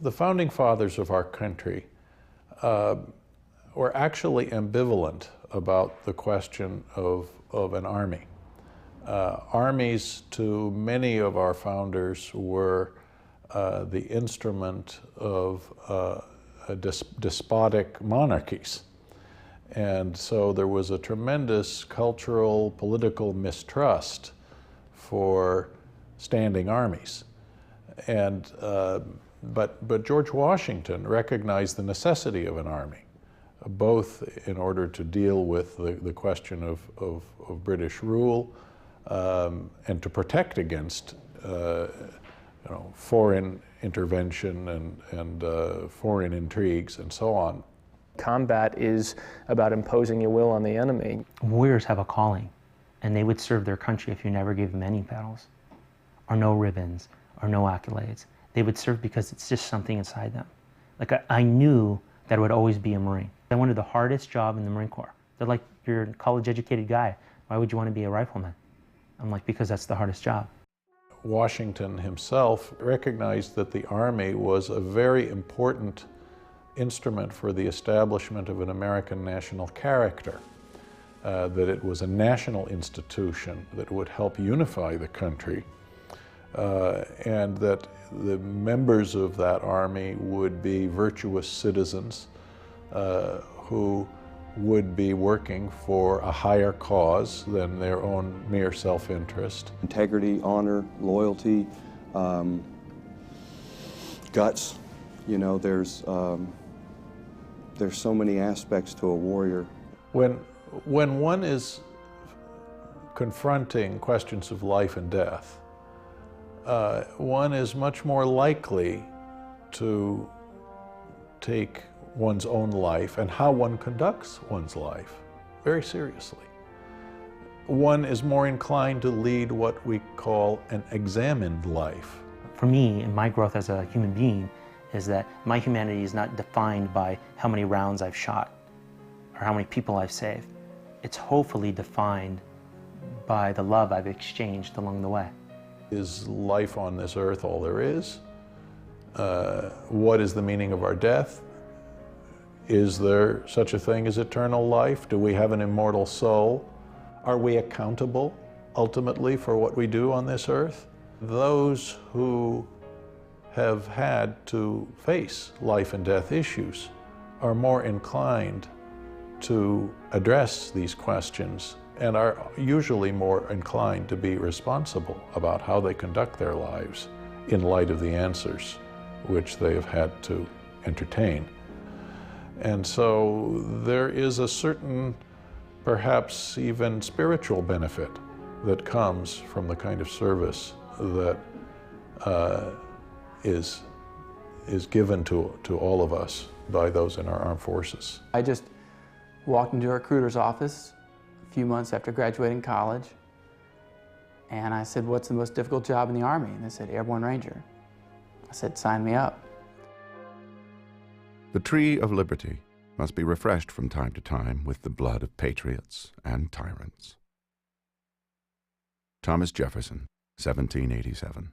The founding fathers of our country were actually ambivalent about the question of an army. Armies, to many of our founders, were the instrument of despotic monarchies. And so there was a tremendous cultural, political mistrust for standing armies. And but George Washington recognized the necessity of an army, both in order to deal with the question of British rule and to protect against foreign intervention and foreign intrigues and so on. Combat is about imposing your will on the enemy. Warriors have a calling, and they would serve their country if you never gave them any medals, or no ribbons, or no accolades. They would serve because it's just something inside them. Like I knew that I would always be a Marine. I wanted the hardest job in the Marine Corps. They're like, you're a college-educated guy. Why would you want to be a rifleman? I'm like, because that's the hardest job. Washington himself recognized that the Army was a very important instrument for the establishment of an American national character, that it was a national institution that would help unify the country, and that the members of that army would be virtuous citizens who would be working for a higher cause than their own mere self-interest. Integrity, honor, loyalty, guts. You know, there's so many aspects to a warrior. When one is confronting questions of life and death, one is much more likely to take one's own life and how one conducts one's life very seriously. One is more inclined to lead what we call an examined life. For me, and my growth as a human being, is that my humanity is not defined by how many rounds I've shot or how many people I've saved. It's hopefully defined by the love I've exchanged along the way. Is life on this earth all there is? What is the meaning of our death? Is there such a thing as eternal life? Do we have an immortal soul? Are we accountable ultimately for what we do on this earth? Those who have had to face life and death issues are more inclined to address these questions and are usually more inclined to be responsible about how they conduct their lives in light of the answers which they have had to entertain. And so there is a certain, perhaps even spiritual benefit that comes from the kind of service that is given to all of us by those in our armed forces. I just walked into a recruiter's office a few months after graduating college, and I said, "What's the most difficult job in the Army?" And they said, "Airborne Ranger." I said, "Sign me up." The tree of liberty must be refreshed from time to time with the blood of patriots and tyrants. Thomas Jefferson, 1787.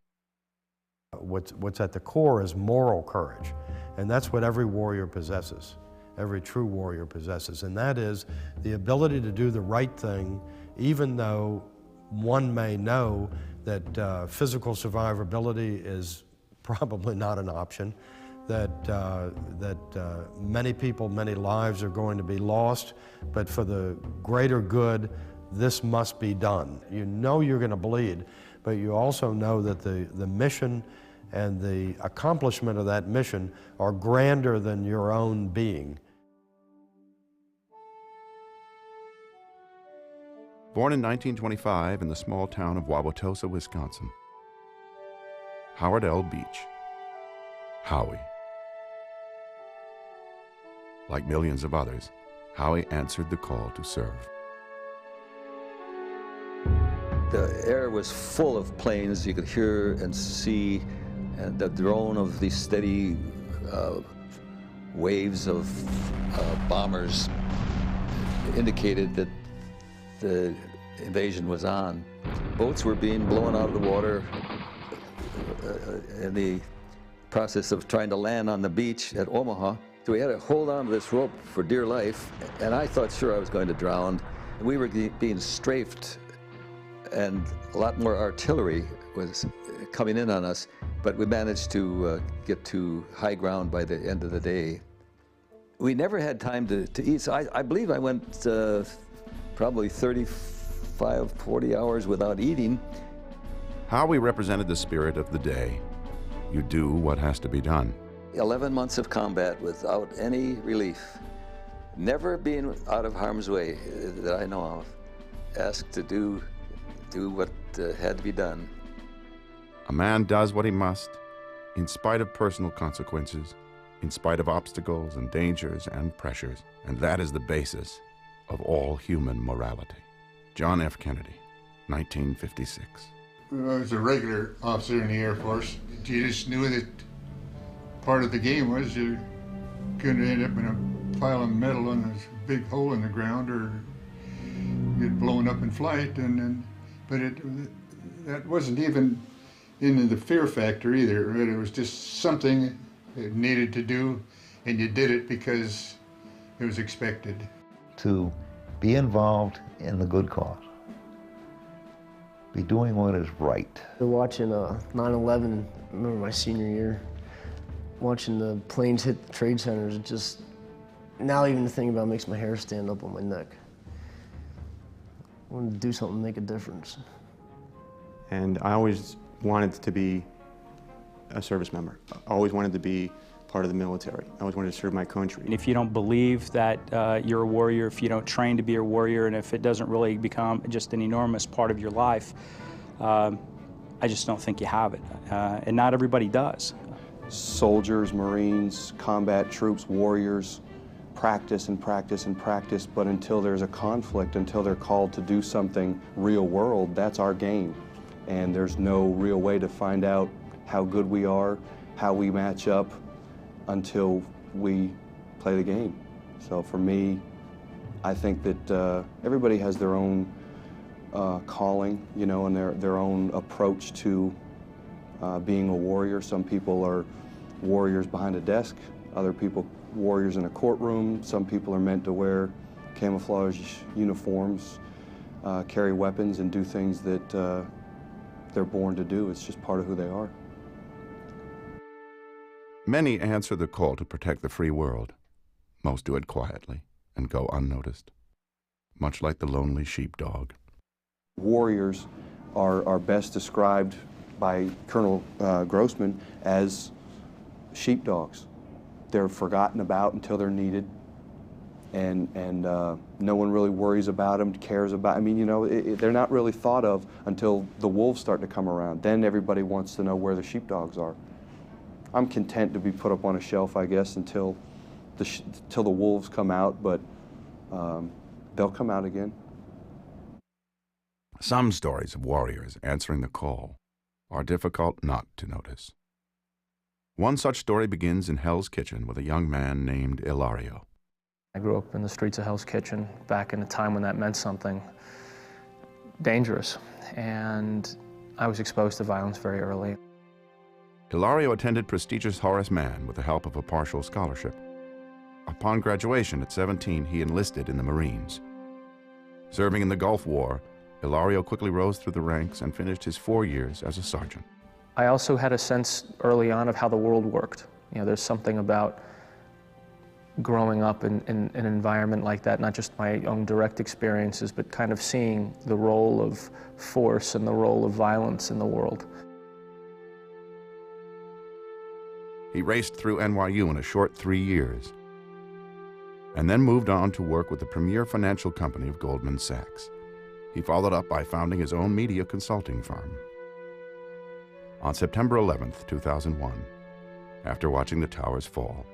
What's at the core is moral courage, and that's what every warrior possesses, every true warrior possesses, and that is the ability to do the right thing even though one may know that physical survivability is probably not an option, that many people, many lives are going to be lost, but for the greater good, this must be done. You know you're going to bleed, but you also know that the mission and the accomplishment of that mission are grander than your own being. Born in 1925 in the small town of Wauwatosa, Wisconsin, Howard L. Beach, Howie. Like millions of others, Howie answered the call to serve. The air was full of planes. You could hear and see, and the drone of these steady waves of bombers indicated that the invasion was on. Boats were being blown out of the water in the process of trying to land on the beach at Omaha. So we had to hold on to this rope for dear life, and I thought sure I was going to drown. We were being strafed, and a lot more artillery was coming in on us, but we managed to get to high ground by the end of the day. We never had time to eat, so I believe I went probably 35, 40 hours without eating. Howie represented the spirit of the day. You do what has to be done. 11 months of combat without any relief. Never being out of harm's way that I know of. Asked to do what had to be done. A man does what he must, in spite of personal consequences, in spite of obstacles and dangers and pressures, and that is the basis of all human morality. John F. Kennedy, 1956. When I was a regular officer in the Air Force, you just knew that part of the game was you're going to end up in a pile of metal on this big hole in the ground or get blown up in flight, but that wasn't even in the fear factor either. It was just something that needed to do, and you did it because it was expected. To be involved in the good cause, be doing what is right. Watching 9/11, I remember my senior year, watching the planes hit the trade centers, it just, now even to think about it makes my hair stand up on my neck. I wanted to do something to make a difference. And I always wanted to be a service member. I always wanted to be part of the military. I always wanted to serve my country. And if you don't believe that you're a warrior, if you don't train to be a warrior, and if it doesn't really become just an enormous part of your life, I just don't think you have it. And not everybody does. Soldiers, Marines, combat troops, warriors, practice and practice and practice, but until there's a conflict, until they're called to do something real world, that's our game. And there's no real way to find out how good we are, how we match up, until we play the game. So for me, I think that everybody has their own calling, you know, and their own approach to being a warrior. Some people are warriors behind a desk, other people warriors in a courtroom. Some people are meant to wear camouflage uniforms, carry weapons, and do things that they're born to do. It's just part of who they are. Many answer the call to protect the free world. Most do it quietly and go unnoticed. much like the lonely sheepdog. Warriors are best described by Colonel Grossman as sheepdogs. They're forgotten about until they're needed, and no one really worries about them, cares about. I mean, you know, they're not really thought of until the wolves start to come around. Then everybody wants to know where the sheepdogs are. I'm content to be put up on a shelf, I guess, until the wolves come out, but they'll come out again. Some stories of warriors answering the call are difficult not to notice. One such story begins in Hell's Kitchen with a young man named Ilario. I grew up in the streets of Hell's Kitchen back in a time when that meant something dangerous, and I was exposed to violence very early. Ilario attended prestigious Horace Mann with the help of a partial scholarship. Upon graduation at 17, he enlisted in the Marines. Serving in the Gulf War, Ilario quickly rose through the ranks and finished his 4 years as a sergeant. I also had a sense early on of how the world worked. You know, there's something about growing up in an environment like that, not just my own direct experiences, but kind of seeing the role of force and the role of violence in the world. He raced through NYU in a short 3 years, and then moved on to work with the premier financial company of Goldman Sachs. He followed up by founding his own media consulting firm. On September 11th, 2001, after watching the towers fall,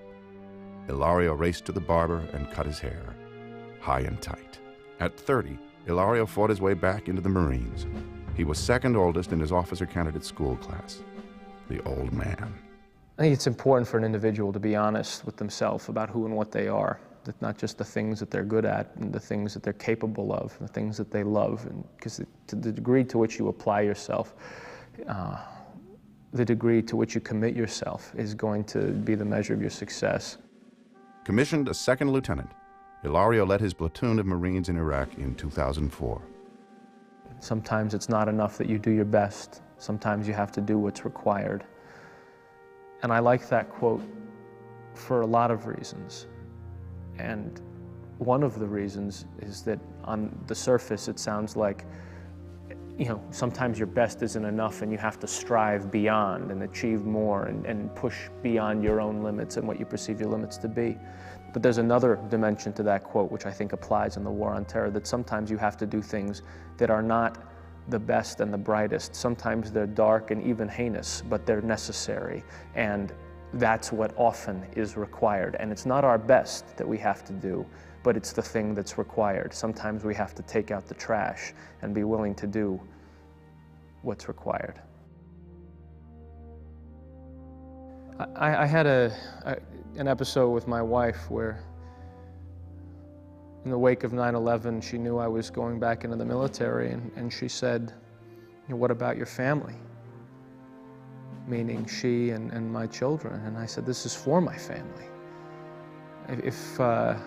Ilario raced to the barber and cut his hair, high and tight. At 30, Ilario fought his way back into the Marines. He was second oldest in his officer candidate school class, the old man. I think it's important for an individual to be honest with themselves about who and what they are. That not just the things that they're good at and the things that they're capable of, the things that they love. Because to the degree to which you apply yourself, the degree to which you commit yourself is going to be the measure of your success. Commissioned a second lieutenant, Ilario led his platoon of Marines in Iraq in 2004. Sometimes it's not enough that you do your best. Sometimes you have to do what's required. And I like that quote for a lot of reasons. And one of the reasons is that on the surface it sounds like, you know, sometimes your best isn't enough and you have to strive beyond and achieve more and push beyond your own limits and what you perceive your limits to be. But there's another dimension to that quote which I think applies in the war on terror, that sometimes you have to do things that are not the best and the brightest. Sometimes they're dark and even heinous, but they're necessary. And that's what often is required. And it's not our best that we have to do, but it's the thing that's required. Sometimes we have to take out the trash and be willing to do what's required. I had an episode with my wife where in the wake of 9/11, she knew I was going back into the military, and she said, you know, what about your family? Meaning she and my children. And I said, this is for my family. If I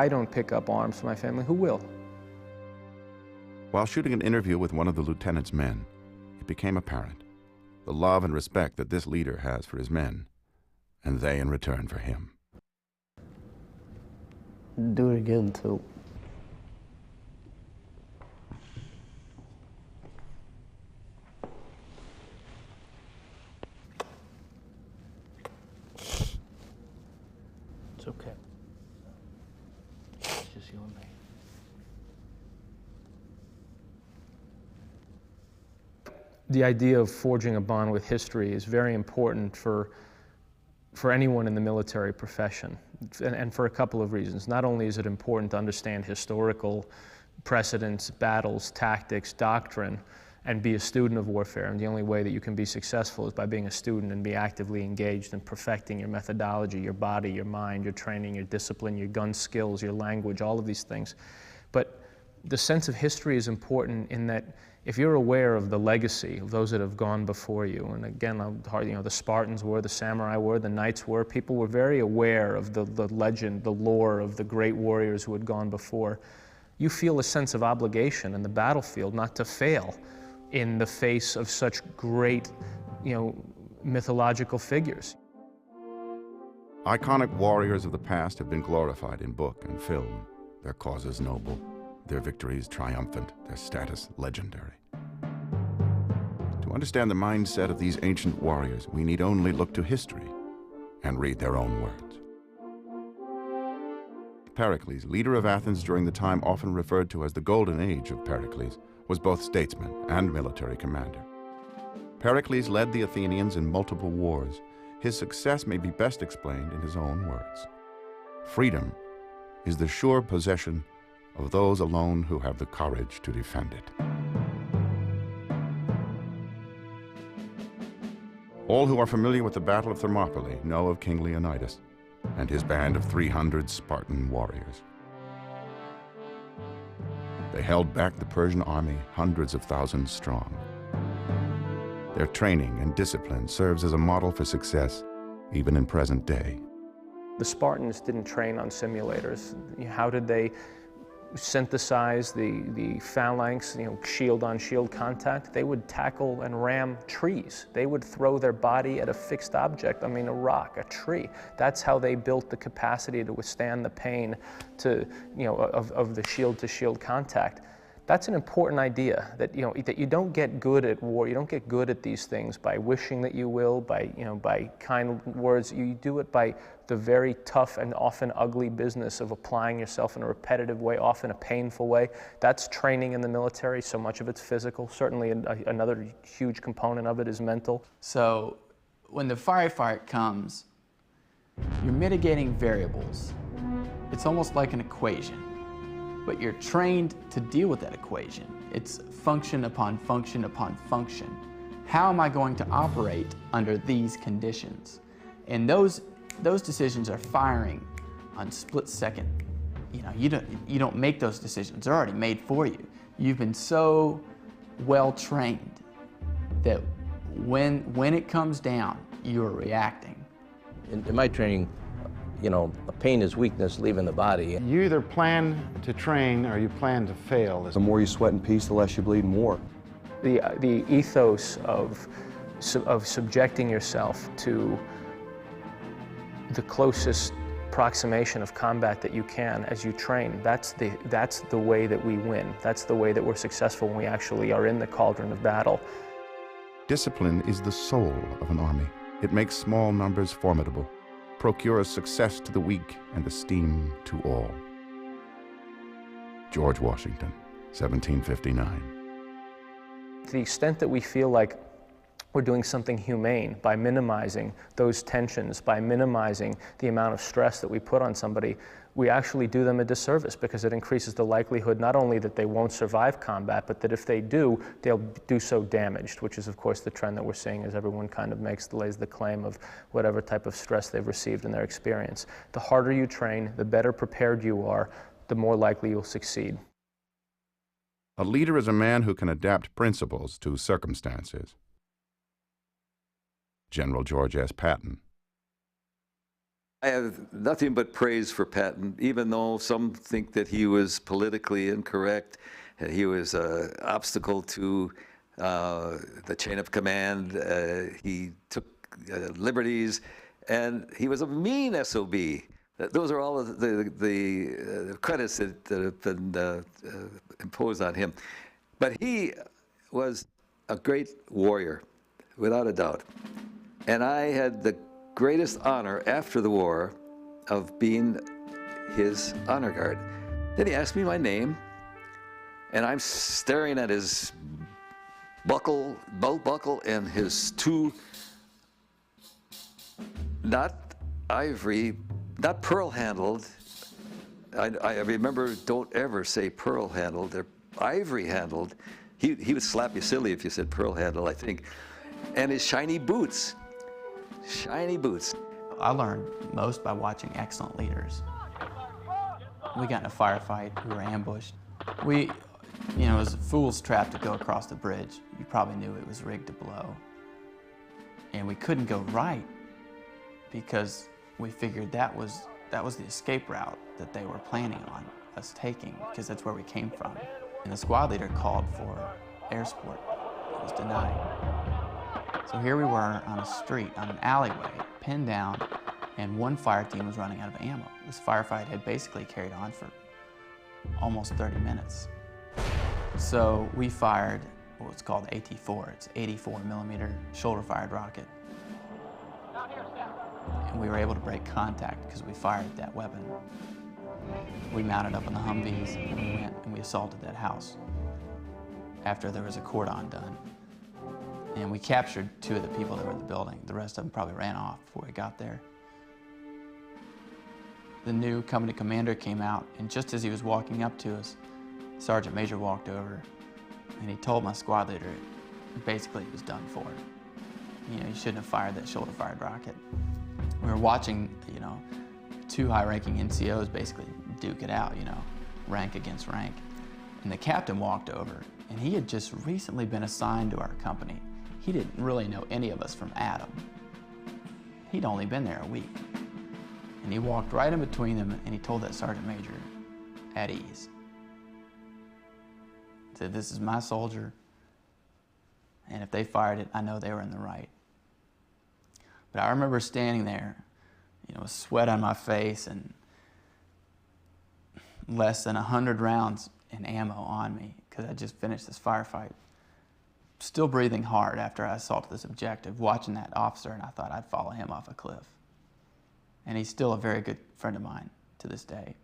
don't pick up arms for my family, who will? While shooting an interview with one of the lieutenant's men, it became apparent the love and respect that this leader has for his men, and they in return for him. Do it again, too. It's okay. It's just you and me. The idea of forging a bond with history is very important for anyone in the military profession, and for a couple of reasons. Not only is it important to understand historical precedents, battles, tactics, doctrine, and be a student of warfare, and the only way that you can be successful is by being a student and be actively engaged in perfecting your methodology, your body, your mind, your training, your discipline, your gun skills, your language, all of these things. But the sense of history is important in that if you're aware of the legacy of those that have gone before you, and again, you know, the Spartans were, the samurai were, the knights were, people were very aware of the legend, the lore of the great warriors who had gone before, you feel a sense of obligation in the battlefield not to fail in the face of such great, you know, mythological figures. Iconic warriors of the past have been glorified in book and film, their causes noble, their victories triumphant, their status legendary. To understand the mindset of these ancient warriors, we need only look to history and read their own words. Pericles, leader of Athens during the time often referred to as the Golden Age of Pericles, was both statesman and military commander. Pericles led the Athenians in multiple wars. His success may be best explained in his own words. Freedom is the sure possession of those alone who have the courage to defend it. All who are familiar with the Battle of Thermopylae know of King Leonidas and his band of 300 Spartan warriors. They held back the Persian army, hundreds of thousands strong. Their training and discipline serves as a model for success, even in present day. The Spartans didn't train on simulators. How did they synthesize the phalanx, shield-on-shield contact? They would tackle and ram trees. They would throw their body at a fixed object, a rock, a tree. That's how they built the capacity to withstand the pain of the shield-to-shield contact. That's an important idea, that that you don't get good at war, you don't get good at these things by wishing that you will, by kind words. You do it by the very tough and often ugly business of applying yourself in a repetitive way, often a painful way. That's training in the military. So much of it's physical. Certainly another huge component of it is mental. So when the firefight comes, you're mitigating variables. It's almost like an equation, but you're trained to deal with that equation. It's function upon function upon function. How am I going to operate under these conditions? And those decisions are firing on split second. You don't make those decisions. They're already made for you. You've been so well trained that when it comes down, you're reacting. In my training, pain is weakness leaving the body. You either plan to train or you plan to fail. The more you sweat in peace, the less you bleed more. The ethos of subjecting yourself to the closest approximation of combat that you can as you train, that's the way that we win. That's the way that we're successful when we actually are in the cauldron of battle. Discipline is the soul of an army. It makes small numbers formidable, procures success to the weak and esteem to all. George Washington, 1759. To the extent that we feel like we're doing something humane by minimizing those tensions, by minimizing the amount of stress that we put on somebody, we actually do them a disservice, because it increases the likelihood not only that they won't survive combat, but that if they do, they'll do so damaged, which is of course the trend that we're seeing as everyone kind of lays the claim of whatever type of stress they've received in their experience. The harder you train, the better prepared you are, the more likely you'll succeed. A leader is a man who can adapt principles to circumstances. General George S. Patton. I have nothing but praise for Patton, even though some think that he was politically incorrect, and he was an obstacle to the chain of command. He took liberties, and he was a mean SOB. Those are all of the credits that have been imposed on him. But he was a great warrior, without a doubt. And I had the greatest honor after the war of being his honor guard. Then he asked me my name, and I'm staring at his belt buckle and his two, not ivory, not pearl handled. I remember, don't ever say pearl handled, they're ivory handled. He would slap you silly if you said pearl handled, I think. And his shiny boots. Shiny boots. I learned most by watching excellent leaders. We got in a firefight, we were ambushed. It was a fool's trap to go across the bridge. You probably knew it was rigged to blow. And we couldn't go right because we figured that was the escape route that they were planning on us taking, because that's where we came from. And the squad leader called for air support. It was denied. So here we were on a street, on an alleyway, pinned down, and one fire team was running out of ammo. This firefight had basically carried on for almost 30 minutes. So we fired what's called AT-4. It's 84 millimeter shoulder-fired rocket. And we were able to break contact because we fired that weapon. We mounted up on the Humvees and we went and we assaulted that house after there was a cordon done. And we captured 2 of the people that were in the building. The rest of them probably ran off before we got there. The new company commander came out, and just as he was walking up to us, Sergeant Major walked over and he told my squad leader basically he was done for. You know, you shouldn't have fired that shoulder-fired rocket. We were watching, you know, 2 high-ranking NCOs basically duke it out, you know, rank against rank. And the captain walked over, and he had just recently been assigned to our company. He didn't really know any of us from Adam. He'd only been there a week. And he walked right in between them, and he told that sergeant major, at ease. He said, "This is my soldier, and if they fired it, I know they were in the right." But I remember standing there, you know, with sweat on my face and less than 100 rounds in ammo on me because I just finished this firefight. Still breathing hard after I assaulted this objective, watching that officer, and I thought I'd follow him off a cliff. And he's still a very good friend of mine to this day,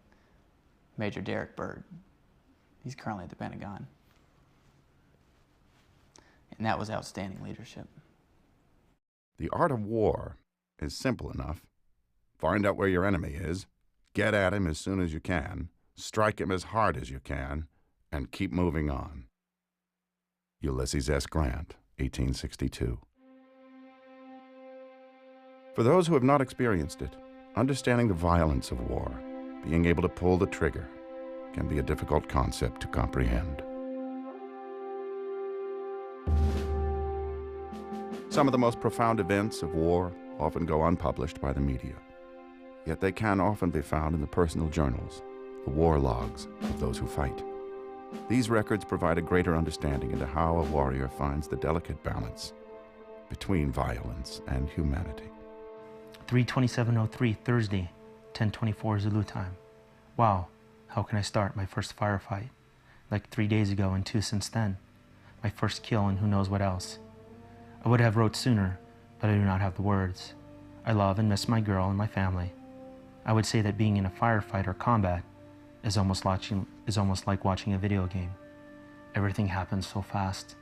Major Derek Byrd. He's currently at the Pentagon. And that was outstanding leadership. The art of war is simple enough. Find out where your enemy is, get at him as soon as you can, strike him as hard as you can, and keep moving on. Ulysses S. Grant, 1862. For those who have not experienced it, understanding the violence of war, being able to pull the trigger, can be a difficult concept to comprehend. Some of the most profound events of war often go unpublished by the media, yet they can often be found in the personal journals, the war logs of those who fight. These records provide a greater understanding into how a warrior finds the delicate balance between violence and humanity. 3:27:03 Thursday, 10:24 Zulu time. Wow, how can I start my first firefight? Like 3 days ago and 2 since then. My first kill and who knows what else. I would have wrote sooner, but I do not have the words. I love and miss my girl and my family. I would say that being in a firefight or combat is almost like watching a video game. Everything happens so fast.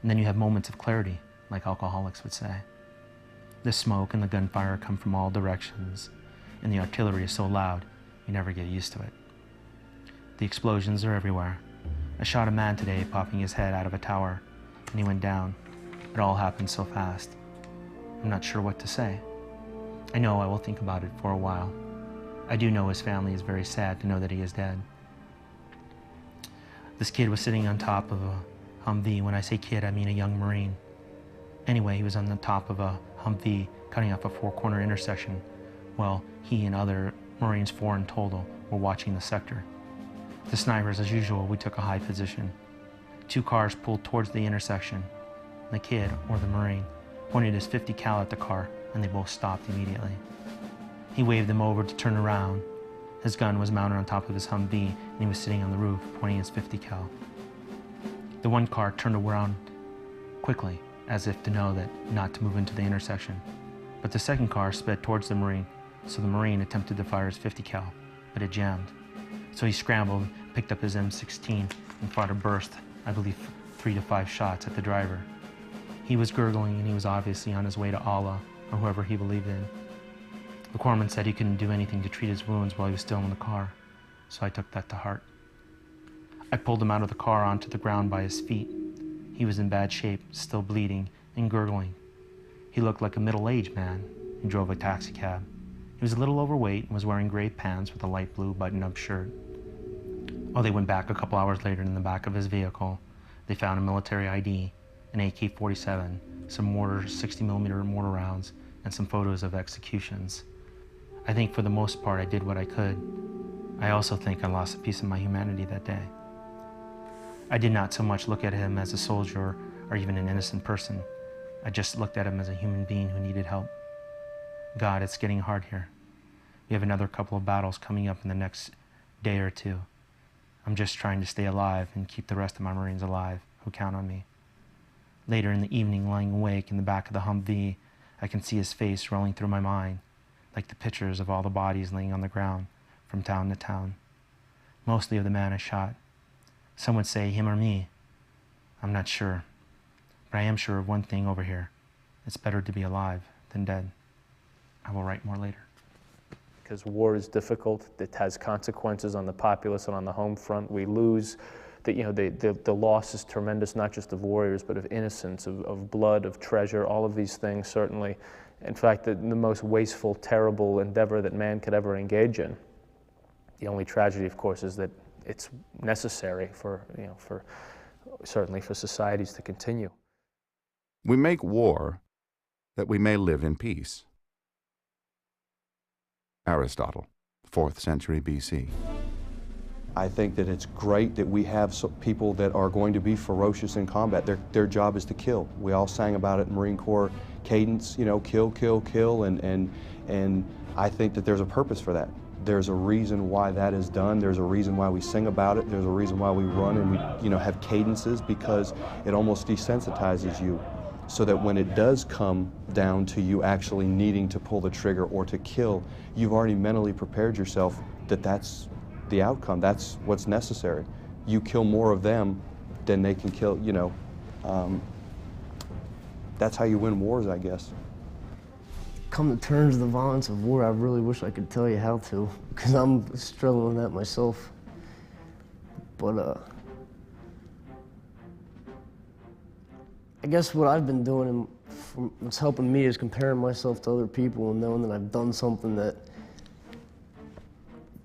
And then you have moments of clarity, like alcoholics would say. The smoke and the gunfire come from all directions, and the artillery is so loud, you never get used to it. The explosions are everywhere. I shot a man today popping his head out of a tower, and he went down. It all happened so fast. I'm not sure what to say. I know I will think about it for a while. I do know his family is very sad to know that he is dead. This kid was sitting on top of a Humvee. When I say kid, I mean a young Marine. Anyway, he was on the top of a Humvee cutting off a 4-corner intersection. Well, he and other Marines, 4 in total, were watching the sector. The snipers, as usual, we took a high position. 2 cars pulled towards the intersection. The kid, or the Marine, pointed his .50 cal at the car, and they both stopped immediately. He waved them over to turn around. His gun was mounted on top of his Humvee, and he was sitting on the roof, pointing his .50 cal. The one car turned around quickly, as if to know that not to move into the intersection. But the second car sped towards the Marine, so the Marine attempted to fire his .50 cal, but it jammed. So he scrambled, picked up his M16, and fired a burst, I believe 3 to 5 shots at the driver. He was gurgling, and he was obviously on his way to Allah, or whoever he believed in. The corpsman said he couldn't do anything to treat his wounds while he was still in the car, so I took that to heart. I pulled him out of the car onto the ground by his feet. He was in bad shape, still bleeding and gurgling. He looked like a middle-aged man who drove a taxi cab. He was a little overweight and was wearing gray pants with a light blue button-up shirt. Oh, they went back a couple hours later. In the back of his vehicle, they found a military ID, an AK-47, some mortar, 60mm mortar rounds, and some photos of executions. I think for the most part I did what I could. I also think I lost a piece of my humanity that day. I did not so much look at him as a soldier or even an innocent person. I just looked at him as a human being who needed help. God, it's getting hard here. We have another couple of battles coming up in the next day or two. I'm just trying to stay alive and keep the rest of my Marines alive who count on me. Later in the evening, lying awake in the back of the Humvee, I can see his face rolling through my mind, like the pictures of all the bodies laying on the ground from town to town. Mostly of the man I shot. Some would say him or me. I'm not sure. But I am sure of one thing over here. It's better to be alive than dead. I will write more later. Because war is difficult. It has consequences on the populace and on the home front. We lose. The loss is tremendous, not just of warriors, but of innocence, of blood, of treasure, all of these things, certainly. In fact, the most wasteful, terrible endeavor that man could ever engage in. The only tragedy, of course, is that it's necessary certainly for societies to continue. We make war that we may live in peace. Aristotle, 4th century BC. I think that it's great that we have people that are going to be ferocious in combat. Their job is to kill. We all sang about it in Marine Corps cadence, kill, kill, kill, and I think that there's a purpose for that. There's a reason why that is done. There's a reason why we sing about it. There's a reason why we run and we, have cadences, because it almost desensitizes you, so that when it does come down to you actually needing to pull the trigger or to kill, you've already mentally prepared yourself that that's the outcome. That's what's necessary. You kill more of them than they can kill, that's how you win wars, I guess. Come to terms with the violence of war, I really wish I could tell you how to, because I'm struggling with that myself. But I guess what I've been doing and what's helping me is comparing myself to other people and knowing that I've done something that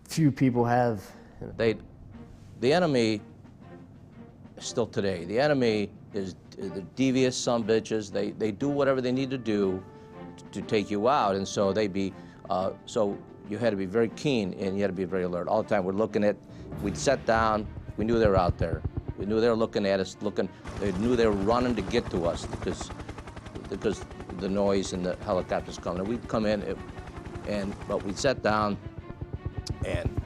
few people have. The enemy, still today, the enemy is the devious sumbitches. They do whatever they need to do to take you out, and so so you had to be very keen and you had to be very alert all the time. We're looking at, we'd sit down, we knew they were out there. We knew they were looking at us, they knew they were running to get to us because the noise and the helicopters coming. And we'd come in, but we'd sit down and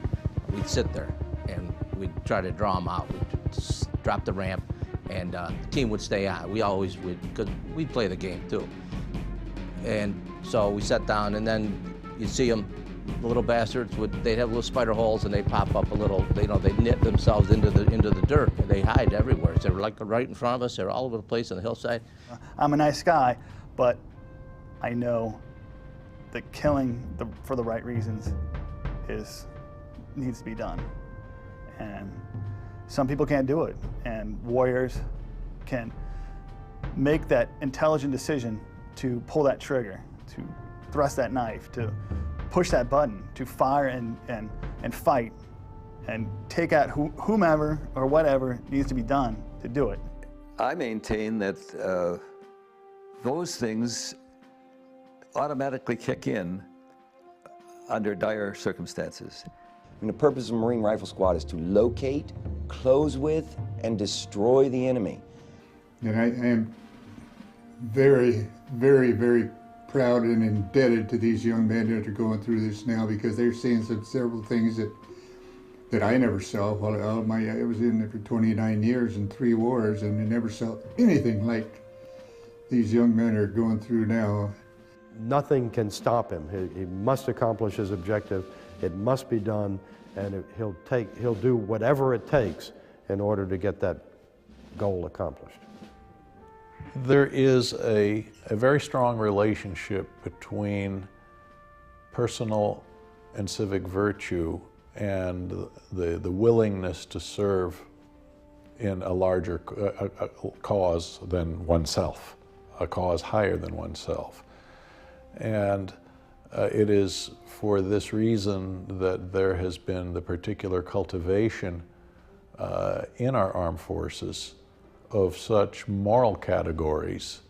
we'd sit there and we'd try to draw them out. We'd just drop the ramp and the team would stay on. We always would, because we'd play the game too. And so we sat down, and then you'd see them, the little bastards, they'd have little spider holes, and they'd pop up a little, they'd knit themselves into the dirt. They hide everywhere. So they were like right in front of us. They were all over the place on the hillside. I'm a nice guy, but I know that killing for the right reasons needs to be done. And some people can't do it, and warriors can make that intelligent decision to pull that trigger, to thrust that knife, to push that button, to fire and fight, and take out whomever or whatever needs to be done to do it. I maintain that those things automatically kick in under dire circumstances. And the purpose of a Marine Rifle Squad is to locate, close with, and destroy the enemy. And I am very, very, very proud and indebted to these young men that are going through this now, because they're seeing several things that I never saw. While I was in there for 29 years and 3 wars, and I never saw anything like these young men are going through now. Nothing can stop him. He must accomplish his objective. It must be done, and he'll do whatever it takes in order to get that goal accomplished. There is a very strong relationship between personal and civic virtue and the willingness to serve in a larger cause than oneself, a cause higher than oneself. And it is for this reason that there has been the particular cultivation in our armed forces of such moral categories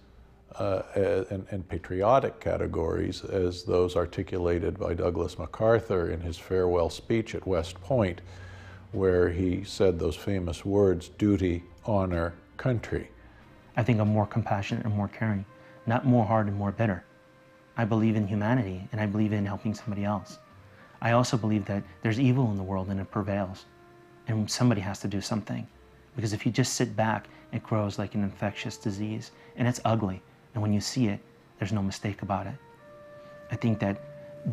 and patriotic categories as those articulated by Douglas MacArthur in his farewell speech at West Point, where he said those famous words, duty, honor, country. I think I'm more compassionate and more caring, not more hard and more bitter. I believe in humanity, and I believe in helping somebody else. I also believe that there's evil in the world and it prevails, and somebody has to do something. Because if you just sit back, it grows like an infectious disease, and it's ugly. And when you see it, there's no mistake about it. I think that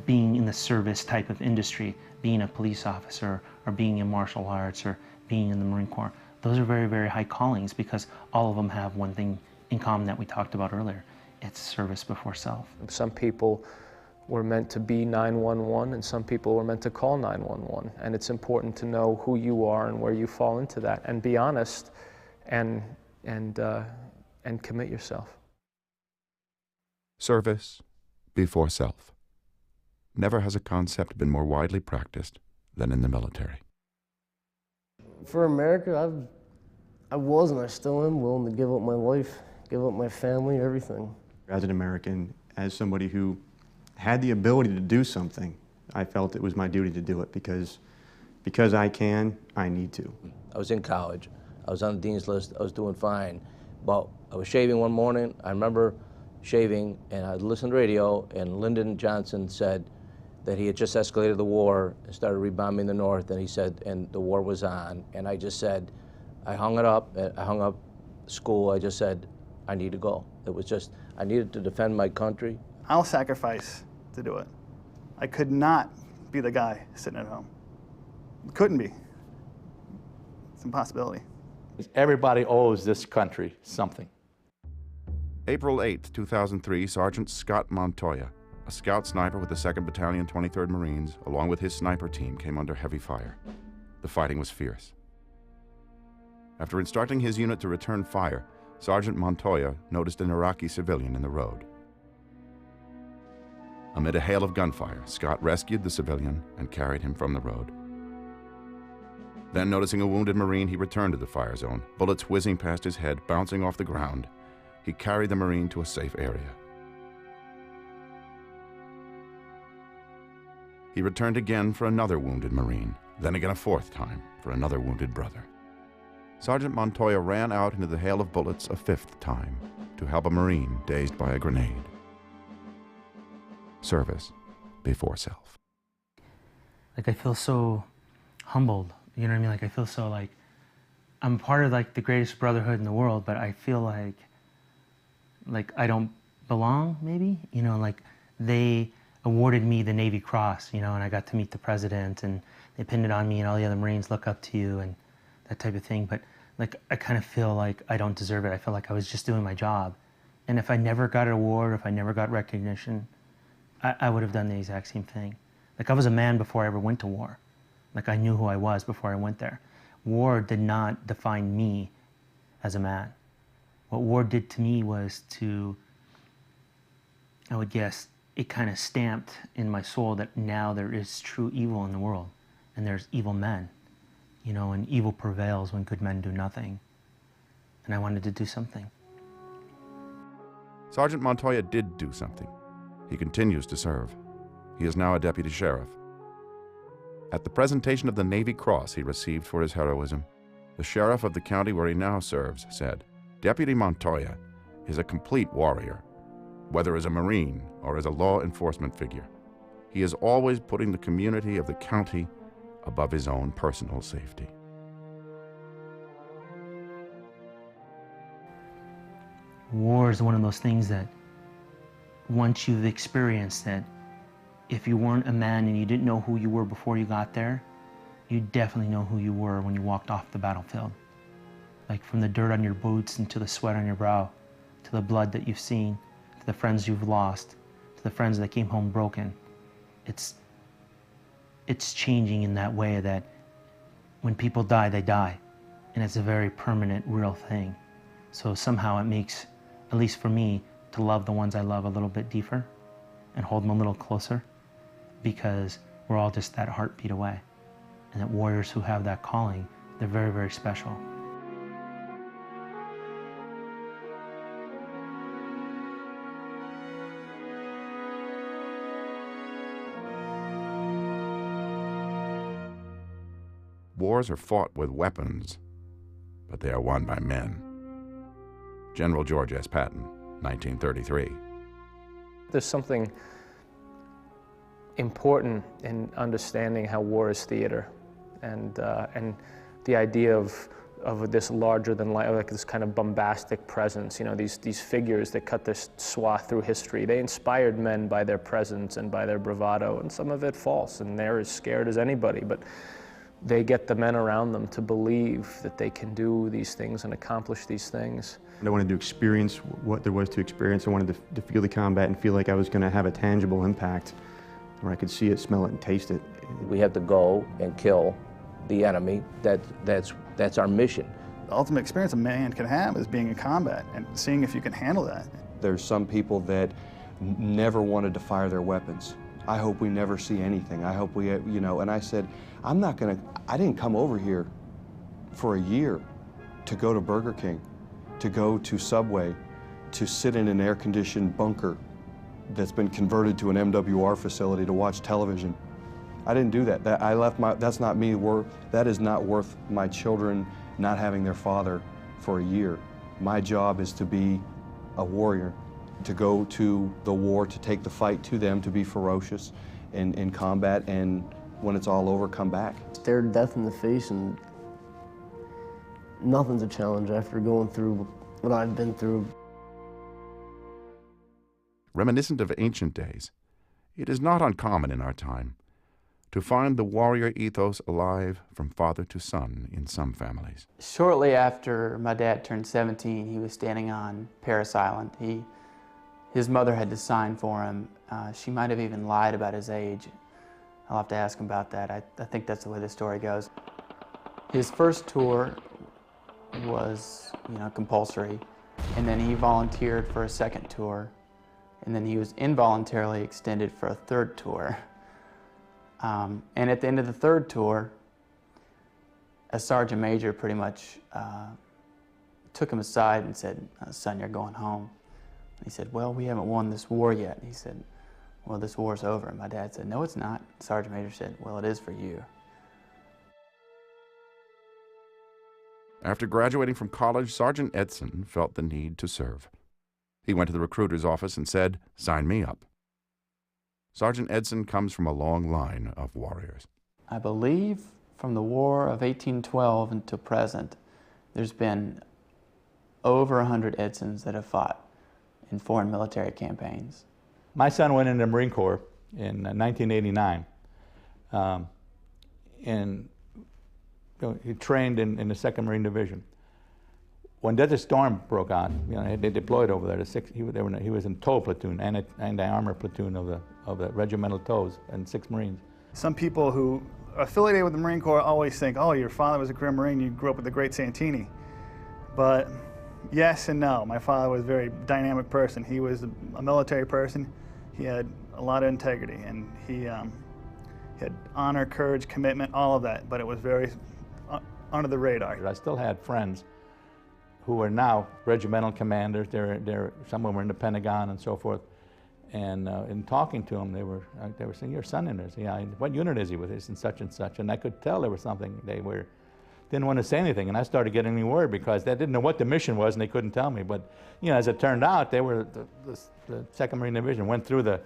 being in the service type of industry, being a police officer, or being in martial arts, or being in the Marine Corps, those are very, very high callings, because all of them have one thing in common that we talked about earlier. It's service before self. Some people were meant to be 911, and some people were meant to call 911. And it's important to know who you are and where you fall into that, and be honest and commit yourself. Service before self. Never has a concept been more widely practiced than in the military. For America, I was and I still am willing to give up my life, give up my family, everything. As an American, as somebody who had the ability to do something, I felt it was my duty to do it because I can, I need to. I was in college. I was on the dean's list. I was doing fine. But I was shaving one morning. I remember shaving, and I listened to radio, and Lyndon Johnson said that he had just escalated the war and started rebombing the North, and he said, and the war was on. And I just said, I hung it up. I hung up school. I just said, I need to go. It was just, I needed to defend my country. I'll sacrifice to do it. I could not be the guy sitting at home. Couldn't be. It's an impossibility. Everybody owes this country something. April 8, 2003, Sergeant Scott Montoya, a scout sniper with the 2nd Battalion, 23rd Marines, along with his sniper team, came under heavy fire. The fighting was fierce. After instructing his unit to return fire, Sergeant Montoya noticed an Iraqi civilian in the road. Amid a hail of gunfire, Scott rescued the civilian and carried him from the road. Then, noticing a wounded Marine, he returned to the fire zone, bullets whizzing past his head, bouncing off the ground. He carried the Marine to a safe area. He returned again for another wounded Marine, then again a 4th time for another wounded brother. Sergeant Montoya ran out into the hail of bullets a 5th time to help a Marine dazed by a grenade. Service before self. Like, I feel so humbled, you know what I mean? Like, I feel so like I'm part of like the greatest brotherhood in the world, but I feel like I don't belong, maybe, you know, like they awarded me the Navy Cross, you know, and I got to meet the president, and they pinned it on me, and all the other Marines look up to you and that type of thing. But like, I kind of feel like I don't deserve it. I feel like I was just doing my job. And if I never got an award, if I never got recognition, I would have done the exact same thing. Like, I was a man before I ever went to war. Like, I knew who I was before I went there. War did not define me as a man. What war did to me was to, I would guess, it kind of stamped in my soul that now there is true evil in the world, and there's evil men, you know, and evil prevails when good men do nothing. And I wanted to do something. Sergeant Montoya did do something. He continues to serve. He is now a deputy sheriff. At the presentation of the Navy Cross he received for his heroism, the sheriff of the county where he now serves said, "Deputy Montoya is a complete warrior, whether as a Marine or as a law enforcement figure. He is always putting the community of the county above his own personal safety." War is one of those things that once you've experienced it, if you weren't a man and you didn't know who you were before you got there, you definitely know who you were when you walked off the battlefield. Like, from the dirt on your boots and to the sweat on your brow, to the blood that you've seen, to the friends you've lost, to the friends that came home broken. It's changing in that way that when people die, they die. And it's a very permanent, real thing. So somehow it makes, at least for me, to love the ones I love a little bit deeper and hold them a little closer, because we're all just that heartbeat away. And that warriors who have that calling, they're very, very special. Wars are fought with weapons, but they are won by men. General George S. Patton, 1933. There's something important in understanding how war is theater, and the idea of this larger than life, like this kind of bombastic presence. You know, these figures that cut this swath through history. They inspired men by their presence and by their bravado, and some of it false, and they're as scared as anybody. But they get the men around them to believe that they can do these things and accomplish these things. I wanted to experience what there was to experience. I wanted to feel the combat and feel like I was going to have a tangible impact where I could see it, smell it, and taste it. We have to go and kill the enemy. That's our mission. The ultimate experience a man can have is being in combat and seeing if you can handle that. There's some people that never wanted to fire their weapons. I hope we never see anything. I hope we, you know, and I said, I didn't come over here for a year to go to Burger King, to go to Subway, to sit in an air-conditioned bunker that's been converted to an MWR facility to watch television. I didn't do that. That's not me. That is not worth my children not having their father for a year. My job is to be a warrior, to go to the war, to take the fight to them, to be ferocious in combat, and when it's all over, come back. Stare death in the face, and nothing's a challenge after going through what I've been through. Reminiscent of ancient days, it is not uncommon in our time to find the warrior ethos alive from father to son in some families. Shortly after my dad turned 17, he was standing on Parris Island. His mother had to sign for him. She might have even lied about his age. I'll have to ask him about that. I think that's the way the story goes. His first tour was, compulsory, and then he volunteered for a second tour, and then he was involuntarily extended for a third tour. And at the end of the third tour, a sergeant major pretty much took him aside and said, "Son, you're going home." And he said, "Well, we haven't won this war yet." And he said, "Well, this war's over." And my dad said, "No, it's not." The sergeant major said, "Well, it is for you." After graduating from college, Sergeant Edson felt the need to serve. He went to the recruiter's office and said, "Sign me up." Sergeant Edson comes from a long line of warriors. I believe from the War of 1812 until present, there's been over 100 Edsons that have fought in foreign military campaigns. My son went in the Marine Corps in 1989, and he trained in the 2nd Marine Division. When Desert Storm broke out, they deployed over there. He was in TOW platoon, anti-armor platoon of the regimental TOWs and 6 Marines. Some people who are affiliated with the Marine Corps always think, "Oh, your father was a career Marine, you grew up with the great Santini." But yes and no. My father was a very dynamic person. He was a military person. He had a lot of integrity, and he had honor, courage, commitment, all of that, but it was very under the radar. I still had friends who are now regimental commanders. Some of them were in the Pentagon and so forth. And in talking to them, they were saying, "Your son in there." "Yeah, what unit is he with?" "He's in such and such." And I could tell there was something. They didn't want to say anything, and I started getting worried because they didn't know what the mission was and they couldn't tell me. But as it turned out, they were the 2nd Marine Division went through the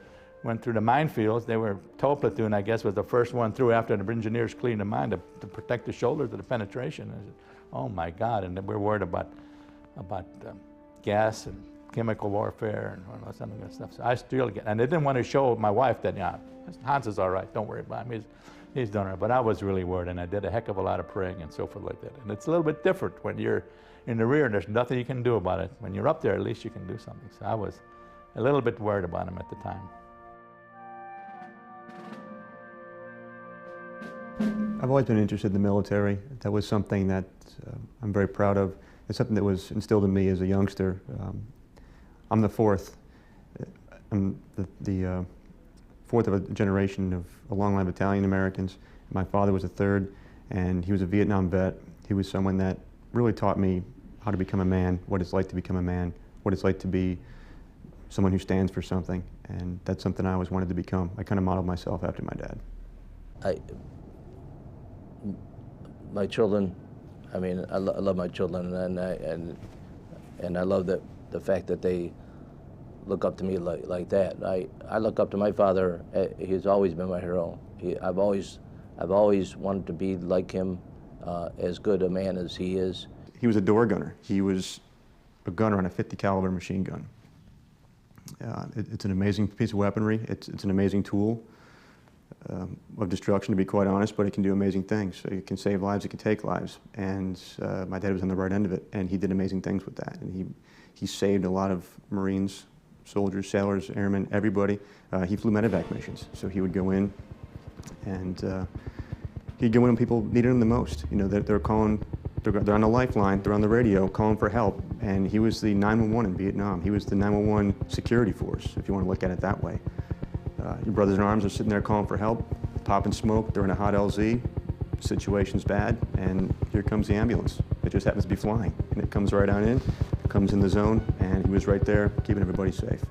minefields. They were TOW platoon, I guess, was the first one through after the engineers cleaned the mine to protect the shoulders of the penetration. And I said, "Oh my God!" And we're worried about gas and chemical warfare and all some of that stuff. So I still get, and they didn't want to show my wife that, Hans is all right, don't worry about him, he's done all right. But I was really worried, and I did a heck of a lot of praying and so forth like that. And it's a little bit different when you're in the rear and there's nothing you can do about it. When you're up there, at least you can do something. So I was a little bit worried about him at the time. I've always been interested in the military. That was something that I'm very proud of. It's something that was instilled in me as a youngster. I'm the fourth. I'm the fourth of a generation of a long line of Italian Americans. My father was the third, and he was a Vietnam vet. He was someone that really taught me how to become a man, what it's like to become a man, what it's like to be someone who stands for something, and that's something I always wanted to become. I kind of modeled myself after my dad. My children, I love my children, and I love the fact that they look up to me like that. I look up to my father. He's always been my hero. I've always wanted to be like him, as good a man as he is. He was a door gunner. He was a gunner on a 50 caliber machine gun. It's an amazing piece of weaponry. It's an amazing tool of destruction, to be quite honest, but it can do amazing things. So it can save lives, it can take lives. And my dad was on the right end of it, and he did amazing things with that. And he saved a lot of Marines, soldiers, sailors, airmen, everybody. He flew medevac missions, so he would go in, and he'd go in when people needed him the most. You know, they're calling, they're on the lifeline, they're on the radio calling for help, and he was the 911 in Vietnam. He was the 911 security force, if you want to look at it that way. Your brothers in arms are sitting there calling for help, popping smoke, they're in a hot LZ, situation's bad, and here comes the ambulance. It just happens to be flying, and it comes right on in, comes in the zone, and he was right there keeping everybody safe.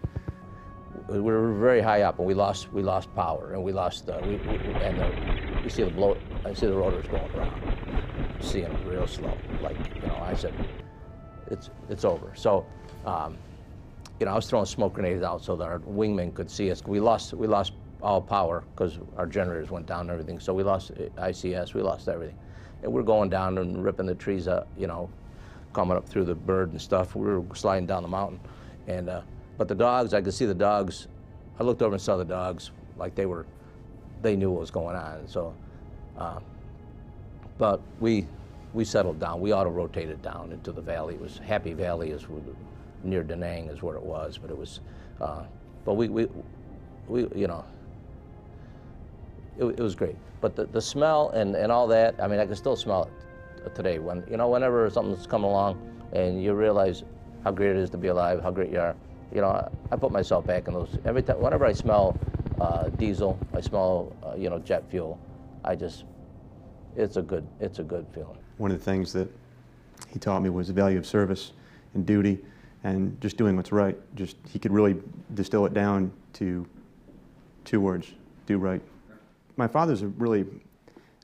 We were very high up, and we lost power, and we lost you see I see the rotors going around, seeing them real slow. Like, you know, I said, it's over. So, you know, I was throwing smoke grenades out so that our wingmen could see us. We lost all power because our generators went down and everything. So we lost ICS, we lost everything, and we're going down and ripping the trees up, you know, coming up through the bird and stuff. We were sliding down the mountain, and but the dogs, I could see the dogs. I looked over and saw the dogs like they knew what was going on. So, but we settled down. We auto-rotated down into the valley. It was Happy Valley, is near Da Nang is where it was, but it was, but we you know, it was great. But the smell and all that, I mean, I can still smell it today. When, you know, whenever something's coming along and you realize how great it is to be alive, how great you are, you know, I put myself back in those. Every time, whenever I smell diesel, I smell you know, jet fuel, it's a good feeling. One of the things that he taught me was the value of service and duty, and just doing what's right. Just, he could really distill it down to 2 words: do right. My father's a really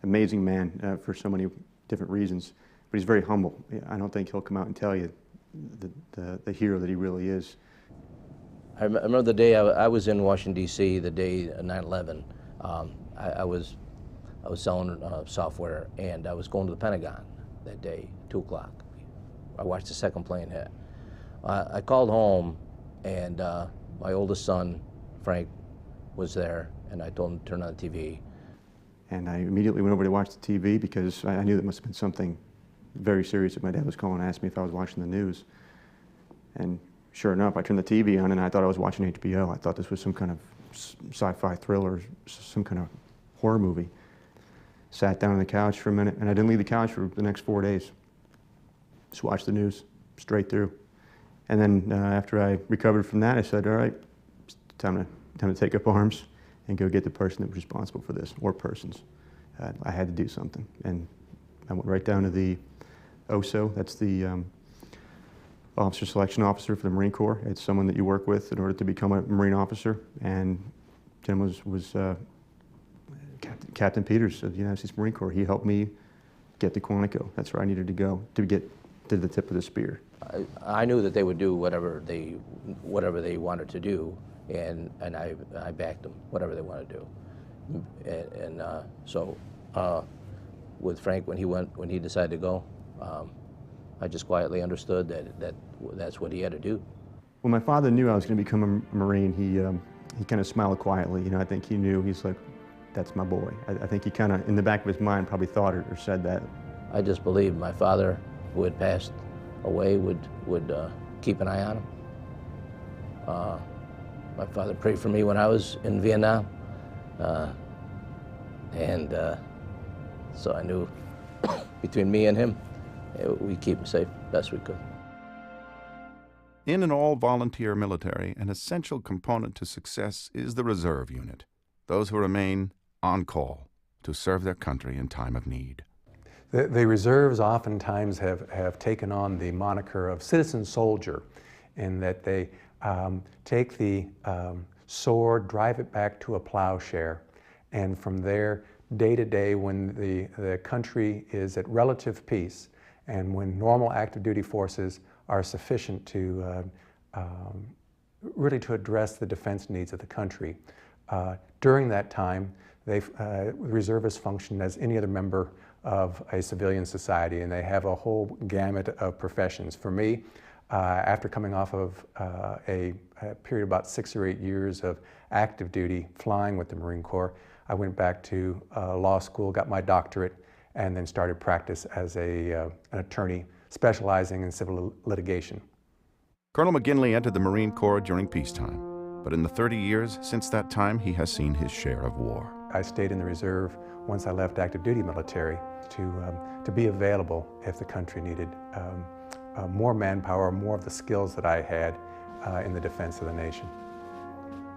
amazing man for so many different reasons, but he's very humble. I don't think he'll come out and tell you the hero that he really is. I remember the day I was in Washington, D.C., the day of 9/11. I was selling software, and I was going to the Pentagon that day, 2 o'clock. I watched the second plane hit. I called home, and my oldest son, Frank, was there, and I told him to turn on the TV. And I immediately went over to watch the TV because I knew there must have been something very serious that my dad was calling and asked me if I was watching the news. And sure enough, I turned the TV on and I thought I was watching HBO. I thought this was some kind of sci-fi thriller, some kind of horror movie. Sat down on the couch for a minute, and I didn't leave the couch for the next 4 days. Just watched the news straight through. And then after I recovered from that, I said, all right, it's time to take up arms and go get the person that was responsible for this, or persons. I had to do something. And I went right down to the OSO, that's the Officer Selection Officer for the Marine Corps. It's someone that you work with in order to become a Marine officer. And Jim was Captain Peters of the United States Marine Corps. He helped me get to Quantico. That's where I needed to go to get to the tip of the spear. I knew that they would do whatever they wanted to do, and I backed them, whatever they wanted to do. So with Frank, when he decided to go, I just quietly understood that's what he had to do. When my father knew I was going to become a Marine, he kind of smiled quietly. You know, I think he knew. He's like, that's my boy. I think he kind of, in the back of his mind, probably thought or said that. I just believed my father, who had passed away, would keep an eye on him. My father prayed for me when I was in Vietnam, and so I knew between me and him, we keep him safe best we could. In an all-volunteer military, an essential component to success is the reserve unit, those who remain on call to serve their country in time of need. The reserves oftentimes have taken on the moniker of citizen soldier, in that they take the sword, drive it back to a plowshare, and from there, day to day, when the country is at relative peace, and when normal active duty forces are sufficient to really to address the defense needs of the country. During that time, reservists function as any other member of a civilian society, and they have a whole gamut of professions. For me, after coming off of a period of about 6 or 8 years of active duty flying with the Marine Corps, I went back to law school, got my doctorate, and then started practice as an attorney specializing in civil litigation. Colonel McGinley entered the Marine Corps during peacetime, but in the 30 years since that time, he has seen his share of war. I stayed in the reserve once I left active duty military to be available if the country needed more manpower, more of the skills that I had in the defense of the nation.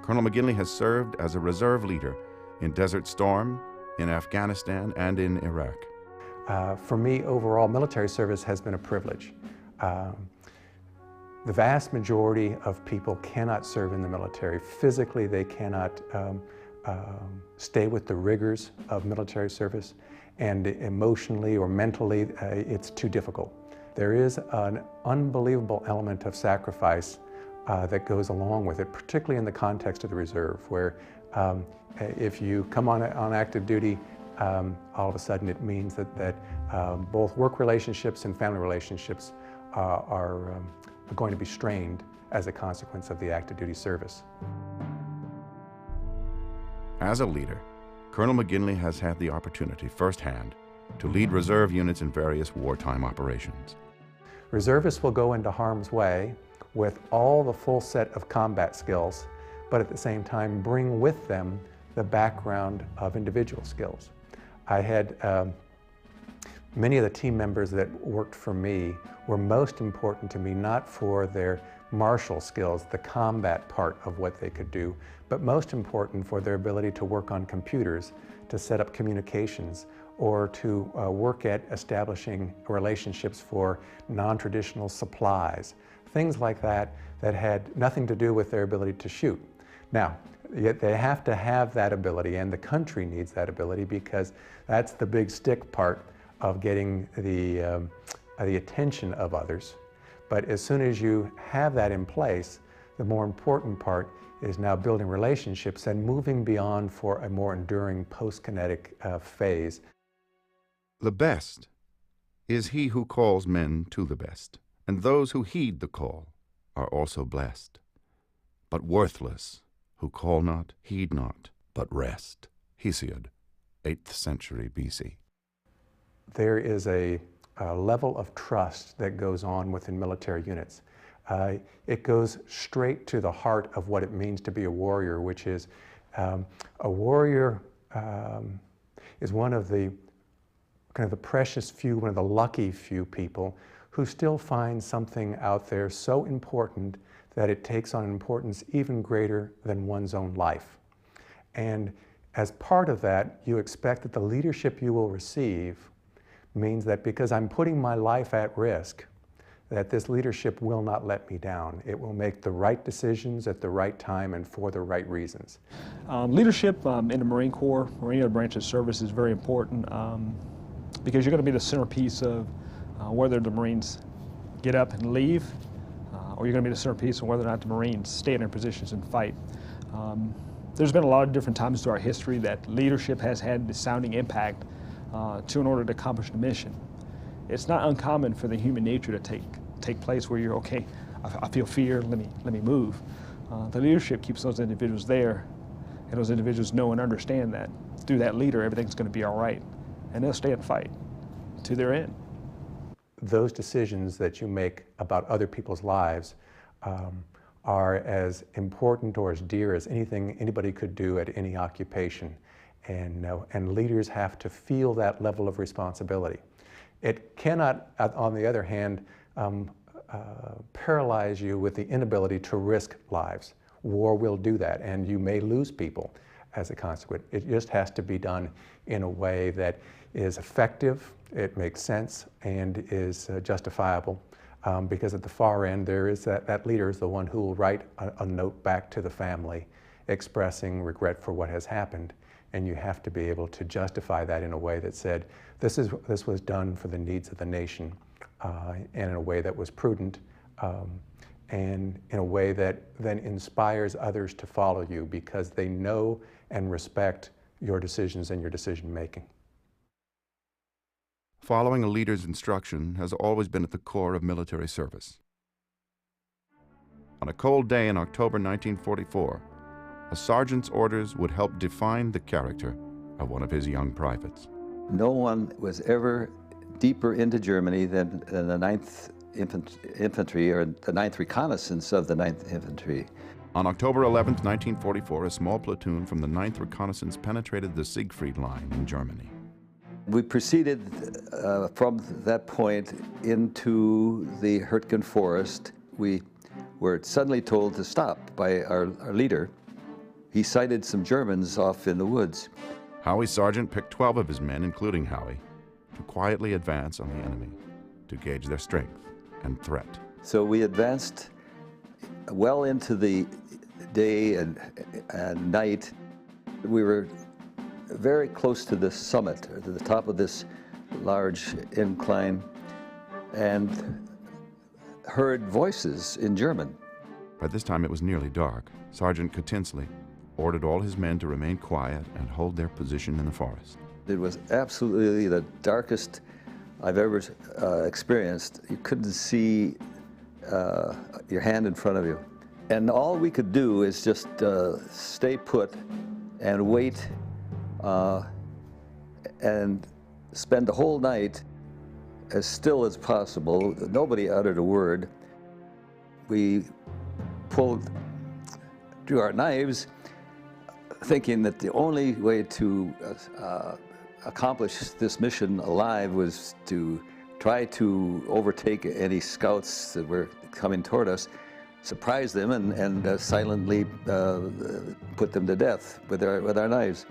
Colonel McGinley has served as a reserve leader in Desert Storm, in Afghanistan, and in Iraq. For me, overall, military service has been a privilege. The vast majority of people cannot serve in the military. Physically, they cannot stay with the rigors of military service, and emotionally or mentally, it's too difficult. There is an unbelievable element of sacrifice that goes along with it, particularly in the context of the reserve, where if you come on active duty, all of a sudden it means that both work relationships and family relationships are going to be strained as a consequence of the active duty service. As a leader, Colonel McGinley has had the opportunity firsthand to lead reserve units in various wartime operations. Reservists will go into harm's way with all the full set of combat skills, but at the same time bring with them the background of individual skills. I had many of the team members that worked for me were most important to me not for their martial skills, the combat part of what they could do, but most important for their ability to work on computers, to set up communications, or to work at establishing relationships for non-traditional supplies, things like that that had nothing to do with their ability to shoot. Now, yet they have to have that ability, and the country needs that ability, because that's the big stick part of getting the attention of others. But as soon as you have that in place, the more important part is now building relationships and moving beyond for a more enduring post-kinetic phase. The best is he who calls men to the best, and those who heed the call are also blessed. But worthless who call not, heed not, but rest. Hesiod, 8th century BC. There is a level of trust that goes on within military units. It goes straight to the heart of what it means to be a warrior, which is a warrior is one of the precious few, one of the lucky few people who still find something out there so important that it takes on importance even greater than one's own life. And as part of that, you expect that the leadership you will receive means that because I'm putting my life at risk, that this leadership will not let me down. It will make the right decisions at the right time and for the right reasons. Leadership in the Marine Corps or any other branch of service is very important because you're going to be the centerpiece of whether the Marines get up and leave, or you're going to be the centerpiece of whether or not the Marines stay in their positions and fight. There's been a lot of different times through our history that leadership has had the sounding impact in order to accomplish the mission. It's not uncommon for the human nature to take place where you're, okay, I feel fear, let me move. The leadership keeps those individuals there, and those individuals know and understand that through that leader, everything's going to be all right, and they'll stay and fight to their end. Those decisions that you make about other people's lives are as important or as dear as anything anybody could do at any occupation, and leaders have to feel that level of responsibility. It cannot, on the other hand, paralyze you with the inability to risk lives. War will do that, and you may lose people as a consequence. It just has to be done in a way that is effective, it makes sense, and is justifiable. Because at the far end, there is that leader is the one who will write a note back to the family expressing regret for what has happened. And you have to be able to justify that in a way that said, this was done for the needs of the nation, and in a way that was prudent and in a way that then inspires others to follow you because they know and respect your decisions and your decision making. Following a leader's instruction has always been at the core of military service. On a cold day in October 1944, a sergeant's orders would help define the character of one of his young privates. No one was ever deeper into Germany than the 9th Infantry, or the 9th Reconnaissance of the 9th Infantry. On October 11, 1944, a small platoon from the 9th Reconnaissance penetrated the Siegfried Line in Germany. We proceeded from that point into the Hürtgen Forest. We were suddenly told to stop by our leader. He sighted some Germans off in the woods. Howie's sergeant picked 12 of his men, including Howie, to quietly advance on the enemy, to gauge their strength and threat. So we advanced well into the day and night. We were very close to the summit, or to the top of this large incline, and heard voices in German. By this time it was nearly dark. Sergeant Tinsley ordered all his men to remain quiet and hold their position in the forest. It was absolutely the darkest I've ever experienced. You couldn't see your hand in front of you. And all we could do is just stay put and wait and spend the whole night as still as possible. Nobody uttered a word. We drew our knives, thinking that the only way to accomplish this mission alive was to try to overtake any scouts that were coming toward us, surprise them, and silently put them to death with our knives.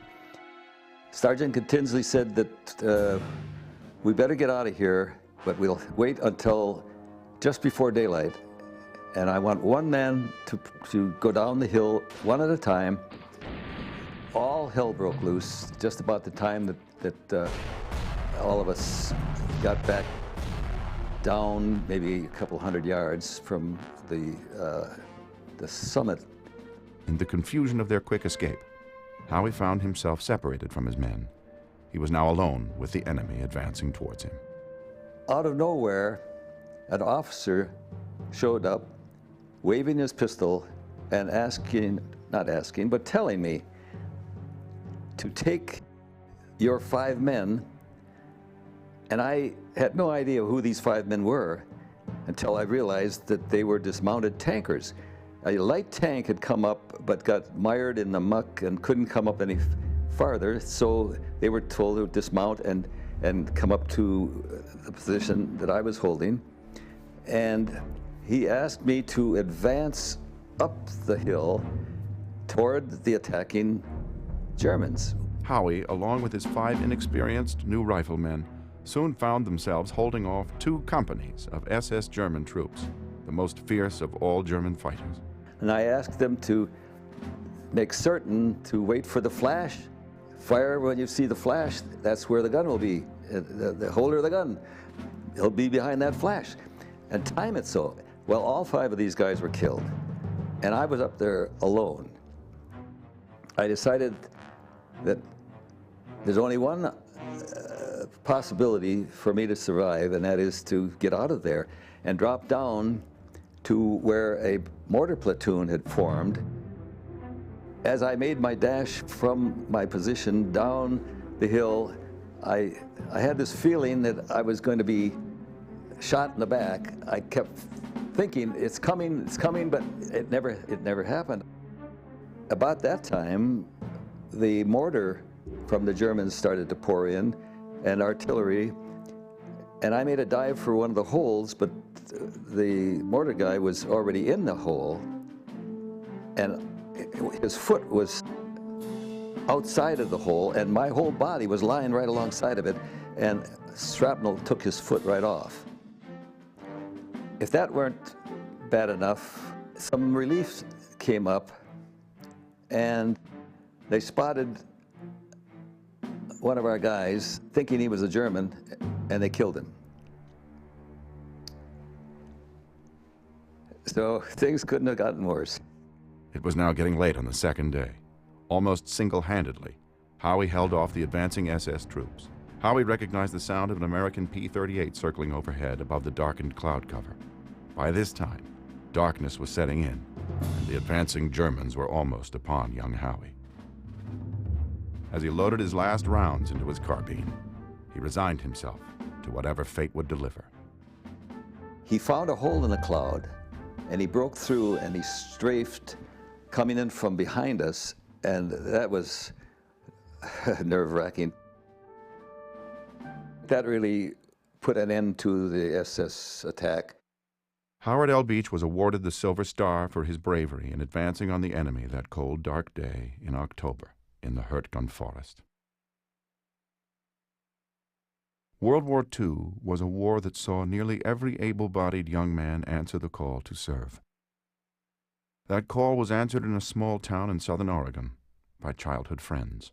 Sergeant Tinsley said that we better get out of here, but we'll wait until just before daylight. And I want one man to go down the hill one at a time. All hell broke loose just about the time that all of us got back down maybe a couple hundred yards from the summit. In the confusion of their quick escape, Howie found himself separated from his men. He was now alone with the enemy advancing towards him. Out of nowhere, an officer showed up, waving his pistol and telling me to take your 5 men. And I had no idea who these 5 men were until I realized that they were dismounted tankers. A light tank had come up but got mired in the muck and couldn't come up any farther, so they were told to dismount and come up to the position that I was holding. And he asked me to advance up the hill toward the attacking Germans. Howie, along with his 5 inexperienced new riflemen, soon found themselves holding off 2 companies of SS German troops, the most fierce of all German fighters. And I asked them to make certain to wait for the flash. Fire when you see the flash, that's where the gun will be. The holder of the gun, he'll be behind that flash. And time it so. Well, all 5 of these guys were killed, and I was up there alone. I decided that there's only one possibility for me to survive, and that is to get out of there and drop down to where a mortar platoon had formed. As I made my dash from my position down the hill, I had this feeling that I was going to be shot in the back. I kept thinking, it's coming, but it never happened. About that time, the mortar from the Germans started to pour in, and artillery, and I made a dive for one of the holes, but the mortar guy was already in the hole, and his foot was outside of the hole, and my whole body was lying right alongside of it, and shrapnel took his foot right off. If that weren't bad enough, some relief came up, and they spotted one of our guys, thinking he was a German, and they killed him. So things couldn't have gotten worse. It was now getting late on the second day. Almost single-handedly, Howie held off the advancing SS troops. Howie recognized the sound of an American P-38 circling overhead above the darkened cloud cover. By this time, darkness was setting in, and the advancing Germans were almost upon young Howie. As he loaded his last rounds into his carbine, he resigned himself to whatever fate would deliver. He found a hole in the cloud, and he broke through, and he strafed coming in from behind us, and that was nerve-wracking. That really put an end to the SS attack. Howard L. Beach was awarded the Silver Star for his bravery in advancing on the enemy that cold, dark day in October in the Hurtgen Forest. World War II was a war that saw nearly every able-bodied young man answer the call to serve. That call was answered in a small town in southern Oregon by childhood friends.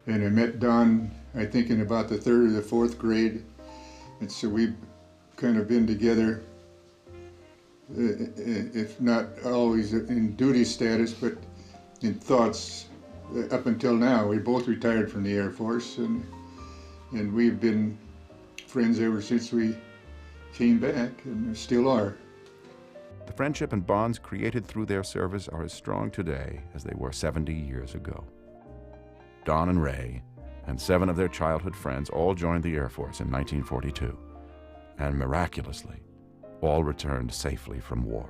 And I met Don, I think, in about the 3rd or the 4th grade. And so we've kind of been together, if not always in duty status, but in thoughts up until now. We both retired from the Air Force, and we've been friends ever since we came back, and still are. The friendship and bonds created through their service are as strong today as they were 70 years ago. Don and Ray and 7 of their childhood friends all joined the Air Force in 1942, and miraculously, all returned safely from war.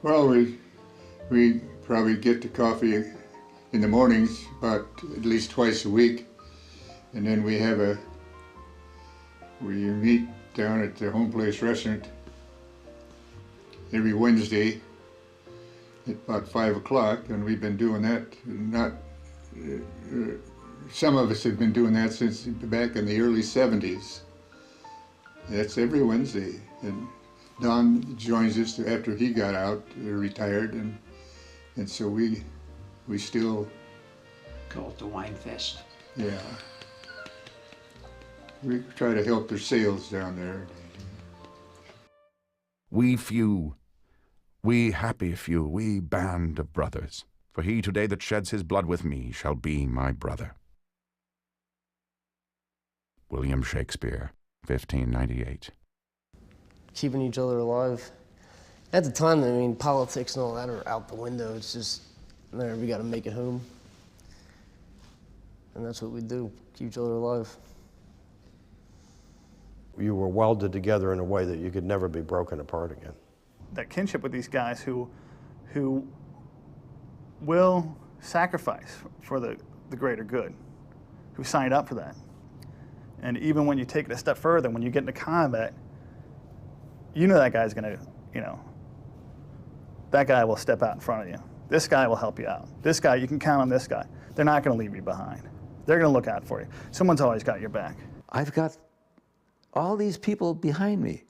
Well, we probably get to coffee in the mornings about at least twice a week, and then we meet down at the Home Place Restaurant every Wednesday at about 5 o'clock, and we've been doing that. Some of us have been doing that since back in the early 70s. That's every Wednesday, and Don joins us after he got out, retired, and so we still call it the Wine Fest. Yeah. We try to help their sales down there. We few, we happy few, we band of brothers. For he today that sheds his blood with me shall be my brother. William Shakespeare, 1598. Keeping each other alive. At the time, I mean, politics and all that are out the window. It's just, there, we got to make it home. And that's what we do, keep each other alive. You were welded together in a way that you could never be broken apart again. That kinship with these guys who will sacrifice for the greater good, who signed up for that. And even when you take it a step further, when you get into combat, you know that guy's gonna, that guy will step out in front of you. This guy will help you out. This guy, you can count on this guy. They're not gonna leave you behind. They're gonna look out for you. Someone's always got your back. I've got all these people behind me.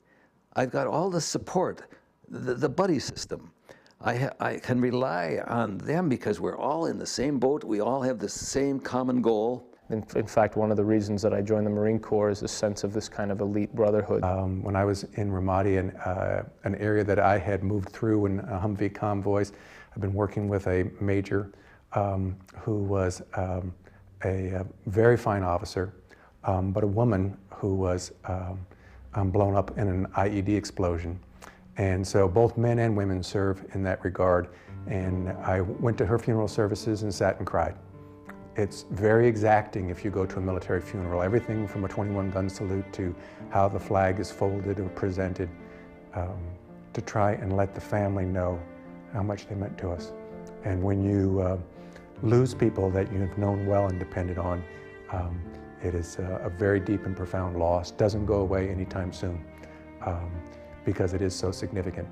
I've got all the support, the buddy system. I can rely on them because we're all in the same boat. We all have the same common goal. In fact, one of the reasons that I joined the Marine Corps is the sense of this kind of elite brotherhood. When I was in Ramadi, an area that I had moved through in Humvee convoys, I've been working with a major who was a very fine officer, but a woman who was blown up in an IED explosion. And so both men and women serve in that regard. And I went to her funeral services and sat and cried. It's very exacting if you go to a military funeral. Everything from a 21-gun salute to how the flag is folded or presented, to try and let the family know how much they meant to us. And when you lose people that you've known well and depended on, it is a very deep and profound loss. Doesn't go away anytime soon because it is so significant.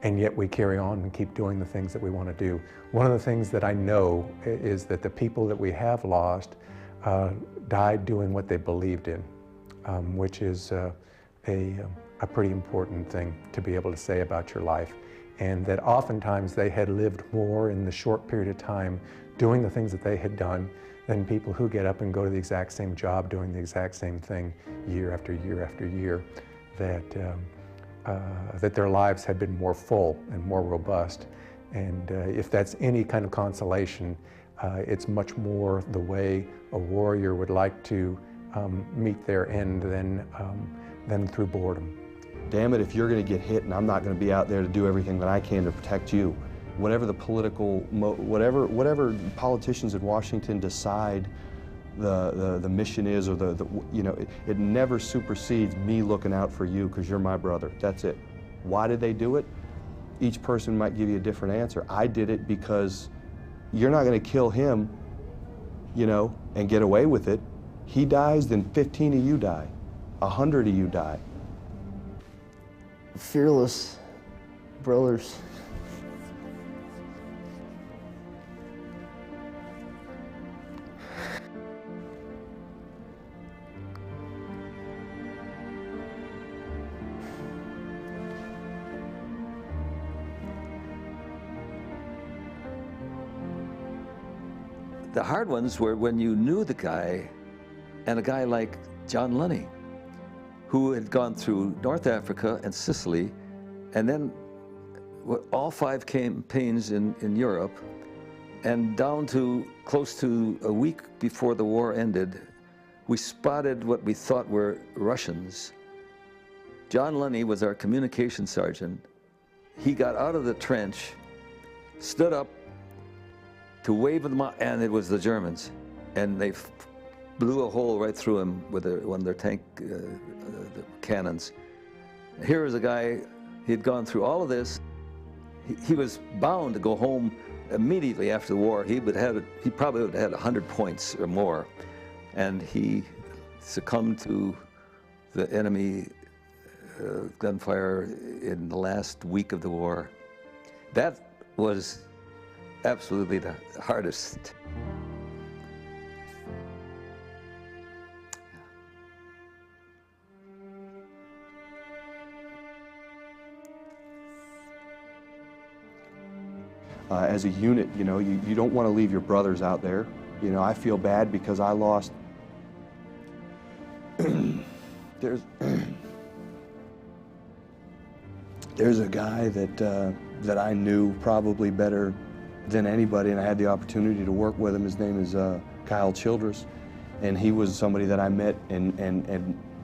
And yet we carry on and keep doing the things that we want to do. One of the things that I know is that the people that we have lost died doing what they believed in, which is a pretty important thing to be able to say about your life. And that oftentimes they had lived more in the short period of time doing the things that they had done than people who get up and go to the exact same job doing the exact same thing year after year after year. That that their lives had been more full and more robust. And if that's any kind of consolation, it's much more the way a warrior would like to meet their end than through boredom. Damn it, if you're going to get hit and I'm not going to be out there to do everything that I can to protect you. Whatever the political, whatever politicians in Washington decide the mission is, or you know, it never supersedes me looking out for you because you're my brother. That's it. Why did they do it? Each person might give you a different answer. I did it because you're not going to kill him, you know, and get away with it. He dies, then 15 of you die. 100 of you die. Fearless brothers. The hard ones were when you knew the guy, and a guy like John Lunny, who had gone through North Africa and Sicily, and then all 5 campaigns in Europe, and down to close to a week before the war ended, we spotted what we thought were Russians. John Lunny was our communication sergeant. He got out of the trench, stood up to wave them out, and it was the Germans. And they blew a hole right through him with one of their tank cannons. Here was a guy, he had gone through all of this. He was bound to go home immediately after the war. He probably would have had 100 points or more. And he succumbed to the enemy gunfire in the last week of the war. That was absolutely the hardest. As a unit, you know, you don't want to leave your brothers out there. You know, I feel bad because I lost. There's a guy that I knew probably better than anybody, and I had the opportunity to work with him. His name is Kyle Childress, and he was somebody that I met and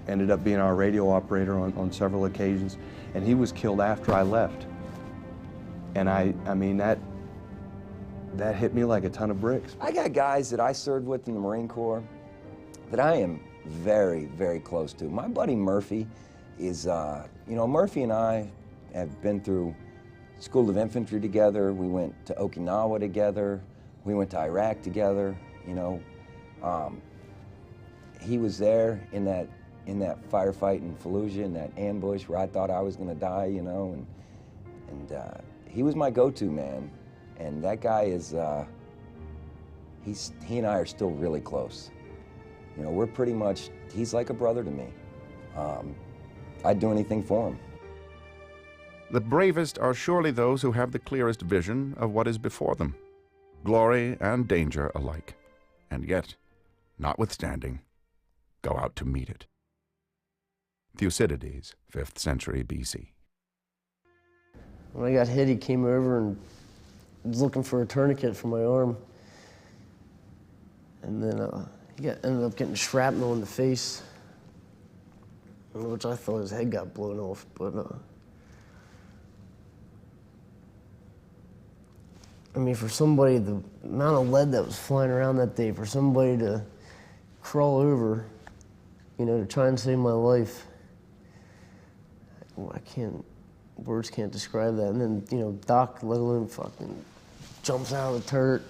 ended up being our radio operator on several occasions, and he was killed after I left. And I mean, that hit me like a ton of bricks. I got guys that I served with in the Marine Corps that I am very, very close to. My buddy Murphy is, you know, Murphy and I have been through School of Infantry together. We went to Okinawa together. We went to Iraq together, you know. He was there in that firefight in Fallujah, in that ambush where I thought I was gonna die, you know, and he was my go-to man. And that guy is, he and I are still really close. You know, we're pretty much, he's like a brother to me. I'd do anything for him. The bravest are surely those who have the clearest vision of what is before them, glory and danger alike, and yet, notwithstanding, go out to meet it. Thucydides, 5th century BC. When I got hit, he came over and was looking for a tourniquet for my arm. And then he ended up getting shrapnel in the face, which I thought his head got blown off, but I mean, for somebody, the amount of lead that was flying around that day, for somebody to crawl over, you know, to try and save my life, words can't describe that. And then, you know, Doc, let alone fucking jumps out of the turret,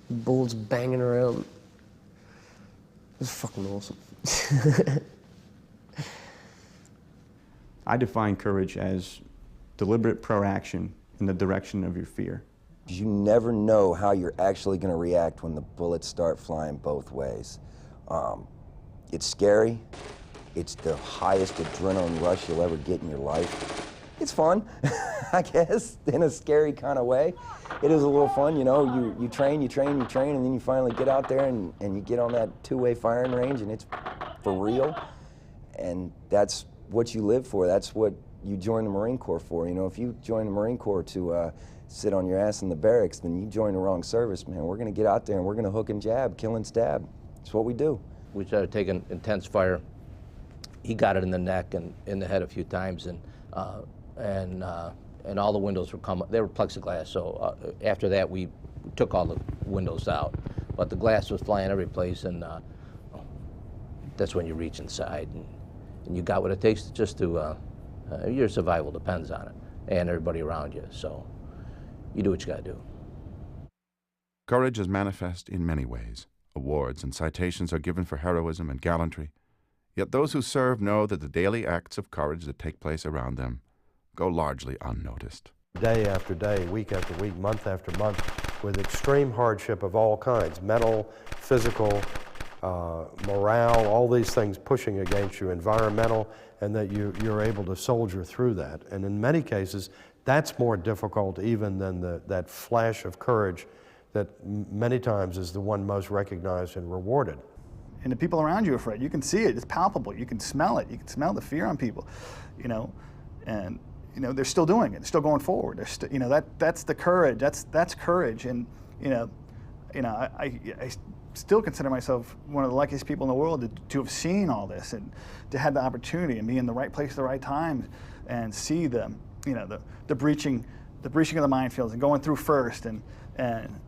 bullets banging around. It was fucking awesome. I define courage as deliberate proaction in the direction of your fear. You never know how you're actually going to react when the bullets start flying both ways. It's scary. It's the highest adrenaline rush you'll ever get in your life. It's fun, I guess, in a scary kind of way. It is a little fun, you know, you train, and then you finally get out there and you get on that two-way firing range, and it's for real. And that's what you live for. That's what you join the Marine Corps for. You know, if you join the Marine Corps to sit on your ass in the barracks, then you join the wrong service, man. We're going to get out there and we're going to hook and jab, kill and stab. That's what we do. We started taking intense fire. He got it in the neck and in the head a few times, and all the windows were they were plexiglass. So after that, we took all the windows out, but the glass was flying every place, and that's when you reach inside, and you got what it takes just to. Your survival depends on it, and everybody around you. So you do what you got to do. Courage is manifest in many ways. Awards and citations are given for heroism and gallantry. Yet those who serve know that the daily acts of courage that take place around them go largely unnoticed. Day after day, week after week, month after month, with extreme hardship of all kinds, mental, physical, morale, all these things pushing against you, environmental, and that you're able to soldier through that. And in many cases, that's more difficult even than that flash of courage that many times is the one most recognized and rewarded. And the people around you are afraid. You can see it, it's palpable, you can smell it, you can smell the fear on people, you know, and you know, they're still doing it, they're still going forward. They're you know, that's the courage, that's courage. And you know, I still consider myself one of the luckiest people in the world to have seen all this and to have the opportunity and be in the right place at the right time and see the, you know, the breaching of the minefields and going through first and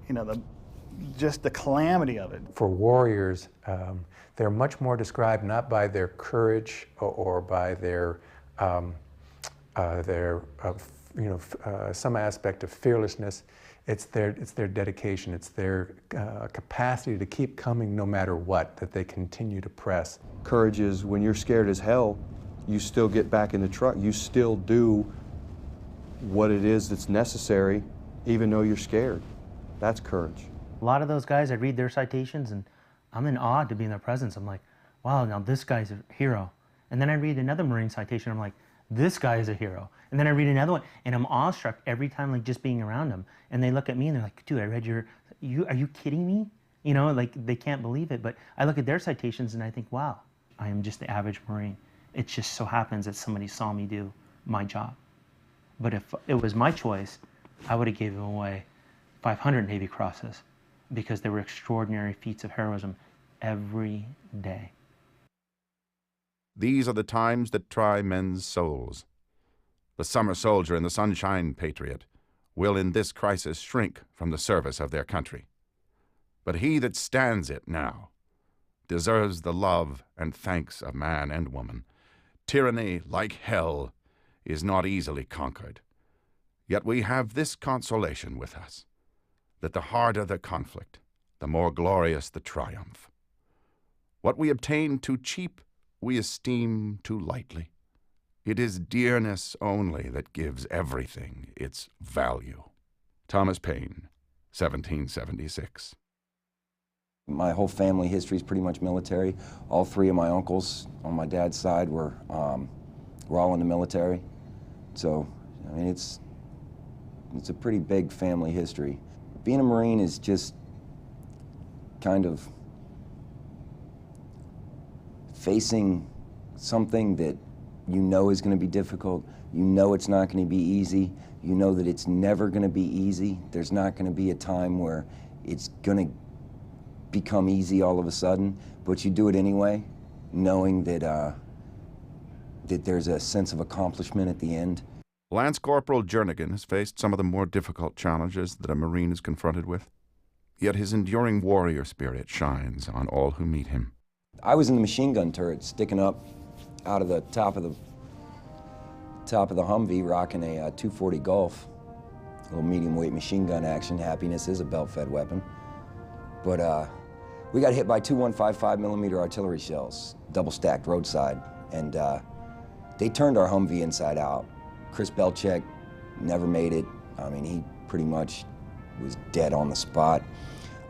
you know, just the calamity of it. For warriors, they're much more described not by their courage or by their some aspect of fearlessness. It's their dedication. It's their capacity to keep coming no matter what, that they continue to press. Courage is when you're scared as hell, you still get back in the truck. You still do what it is that's necessary, even though you're scared. That's courage. A lot of those guys, I read their citations and I'm in awe to be in their presence. I'm like, wow, now this guy's a hero. And then I read another Marine citation, I'm like, this guy is a hero. And then I read another one, and I'm awestruck every time, like just being around them. And they look at me and they're like, dude, I read are you kidding me? You know, like they can't believe it. But I look at their citations and I think, wow, I am just the average Marine. It just so happens that somebody saw me do my job. But if it was my choice, I would have given away 500 Navy Crosses because there were extraordinary feats of heroism every day. These are the times that try men's souls. The summer soldier and the sunshine patriot will in this crisis shrink from the service of their country. But he that stands it now deserves the love and thanks of man and woman. Tyranny, like hell, is not easily conquered. Yet we have this consolation with us, that the harder the conflict, the more glorious the triumph. What we obtain too cheap, we esteem too lightly. It is dearness only that gives everything its value. Thomas Paine, 1776. My whole family history is pretty much military. All three of my uncles on my dad's side were all in the military. So, I mean, it's a pretty big family history. Being a Marine is just kind of facing something that you know is going to be difficult. You know it's not going to be easy. You know that it's never going to be easy. There's not going to be a time where it's going to become easy all of a sudden, but you do it anyway, knowing that that there's a sense of accomplishment at the end. Lance Corporal Jernigan has faced some of the more difficult challenges that a Marine is confronted with, yet his enduring warrior spirit shines on all who meet him. I was in the machine gun turret, sticking up out of the top of the Humvee, rocking a 240 Gulf, a little medium-weight machine gun action. Happiness is a belt-fed weapon. But we got hit by two 155mm artillery shells, double-stacked roadside, and they turned our Humvee inside out. Chris Belchek never made it. I mean, he pretty much was dead on the spot.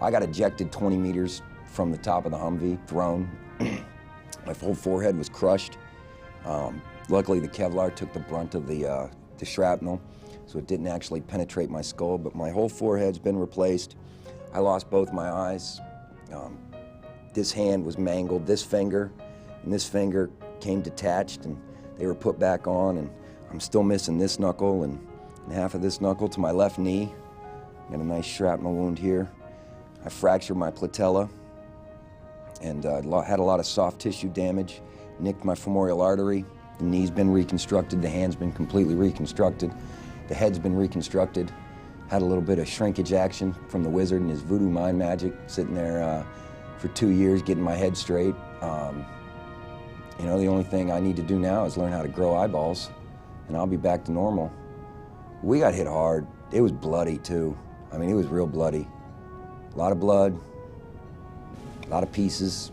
I got ejected 20 meters from the top of the Humvee, thrown. My whole forehead was crushed. Luckily, the Kevlar took the brunt of the shrapnel, so it didn't actually penetrate my skull, but my whole forehead's been replaced. I lost both my eyes. This hand was mangled. This finger and this finger came detached, and they were put back on, and I'm still missing this knuckle and half of this knuckle to my left knee. Got a nice shrapnel wound here. I fractured my patella and had a lot of soft tissue damage, nicked my femoral artery. The knee's been reconstructed, the hand's been completely reconstructed, the head's been reconstructed. Had a little bit of shrinkage action from the wizard and his voodoo mind magic, sitting there for 2 years getting my head straight. You know, the only thing I need to do now is learn how to grow eyeballs, and I'll be back to normal. We got hit hard. It was bloody too. I mean, it was real bloody. A lot of blood, a lot of pieces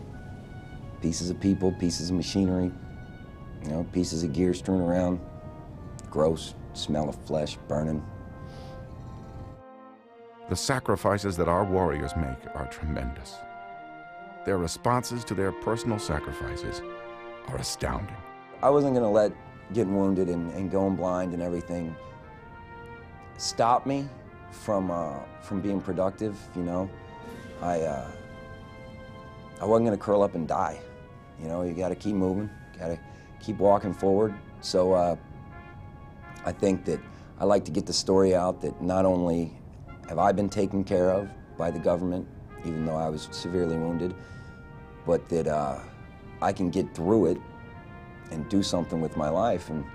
of people, pieces of machinery, you know, pieces of gear strewn around. Gross, smell of flesh burning. The sacrifices that our warriors make are tremendous. Their responses to their personal sacrifices are astounding. I wasn't gonna let getting wounded and going blind and everything stop me from being productive, you know. I wasn't gonna curl up and die. You know, you gotta keep moving, gotta keep walking forward. So I think that I like to get the story out that not only have I been taken care of by the government, even though I was severely wounded, but that I can get through it and do something with my life, and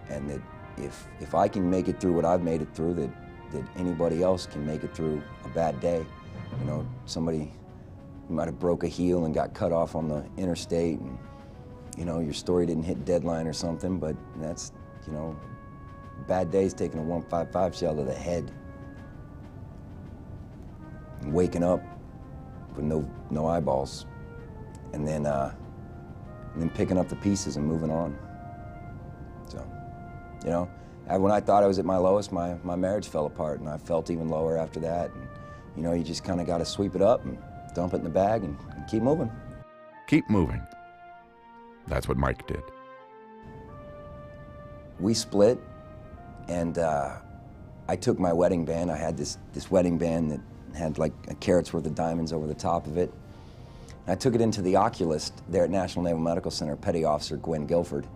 that if I can make it through what I've made it through, that anybody else can make it through a bad day. You know, somebody might have broke a heel and got cut off on the interstate, and you know, your story didn't hit deadline or something, but that's, you know, bad days taking a 155 shell to the head. And waking up with no eyeballs, and then picking up the pieces and moving on. So, you know, when I thought I was at my lowest, my marriage fell apart, and I felt even lower after that. And, you know, you just kind of got to sweep it up and dump it in the bag and keep moving. Keep moving. That's what Mike did. We split, and I took my wedding band. I had this wedding band that had like a carat's worth of diamonds over the top of it. And I took it into the oculist there at National Naval Medical Center, Petty Officer Gwen Guilford.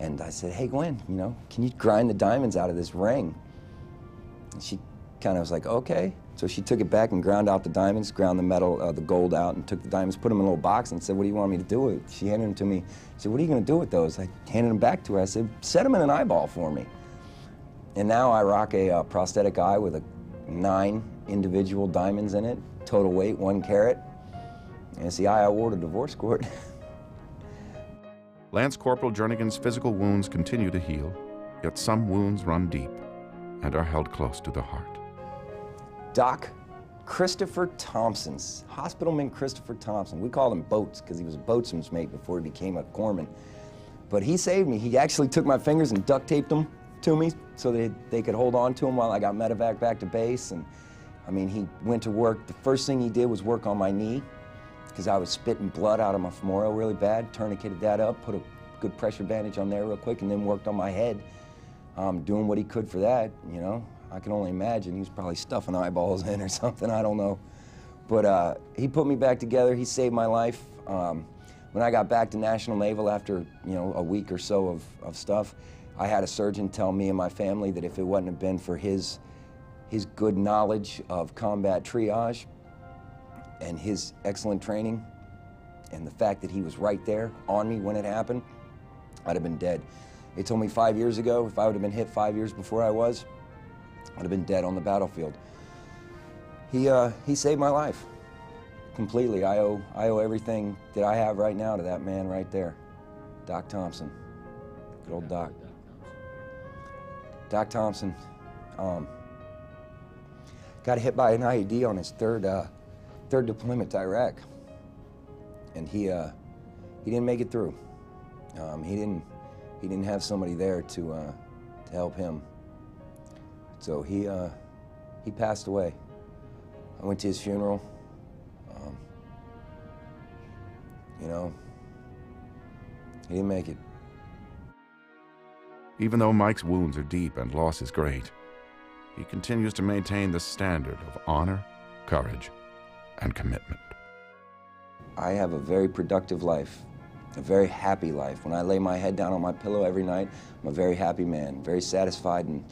And I said, hey Gwen, you know, can you grind the diamonds out of this ring? And she kind of was like, okay. So she took it back and ground out the diamonds, ground the metal, the gold out, and took the diamonds, put them in a little box, and said, what do you want me to do with it? She handed them to me. She said, what are you going to do with those? I handed them back to her. I said, set them in an eyeball for me. And now I rock a prosthetic eye with 9 individual diamonds in it, total weight 1 carat. And it's the eye I wore to divorce court. Lance Corporal Jernigan's physical wounds continue to heal, yet some wounds run deep and are held close to the heart. Doc Christopher Thompson's, Hospitalman Christopher Thompson. We called him Boats because he was a boatswain's mate before he became a corpsman. But he saved me. He actually took my fingers and duct taped them to me so that they could hold on to them while I got medevac back to base. And I mean, he went to work. The first thing he did was work on my knee because I was spitting blood out of my femoral really bad, tourniqueted that up, put a good pressure bandage on there real quick, and then worked on my head, doing what he could for that, you know. I can only imagine. He was probably stuffing eyeballs in or something, I don't know. But he put me back together. He saved my life. When I got back to National Naval after, you know, a week or so of stuff, I had a surgeon tell me and my family that if it wouldn't have been for his good knowledge of combat triage and his excellent training and the fact that he was right there on me when it happened, I'd have been dead. They told me 5 years ago, if I would have been hit 5 years before I was, I'd have been dead on the battlefield. He saved my life completely. I owe everything that I have right now to that man right there, Doc Thompson. Good old Doc. Doc Thompson got hit by an IED on his third deployment to Iraq, and he didn't make it through. He didn't have somebody there to help him. So he passed away. I went to his funeral. You know, he didn't make it. Even though Mike's wounds are deep and loss is great, he continues to maintain the standard of honor, courage, and commitment. I have a very productive life, a very happy life. When I lay my head down on my pillow every night, I'm a very happy man, very satisfied in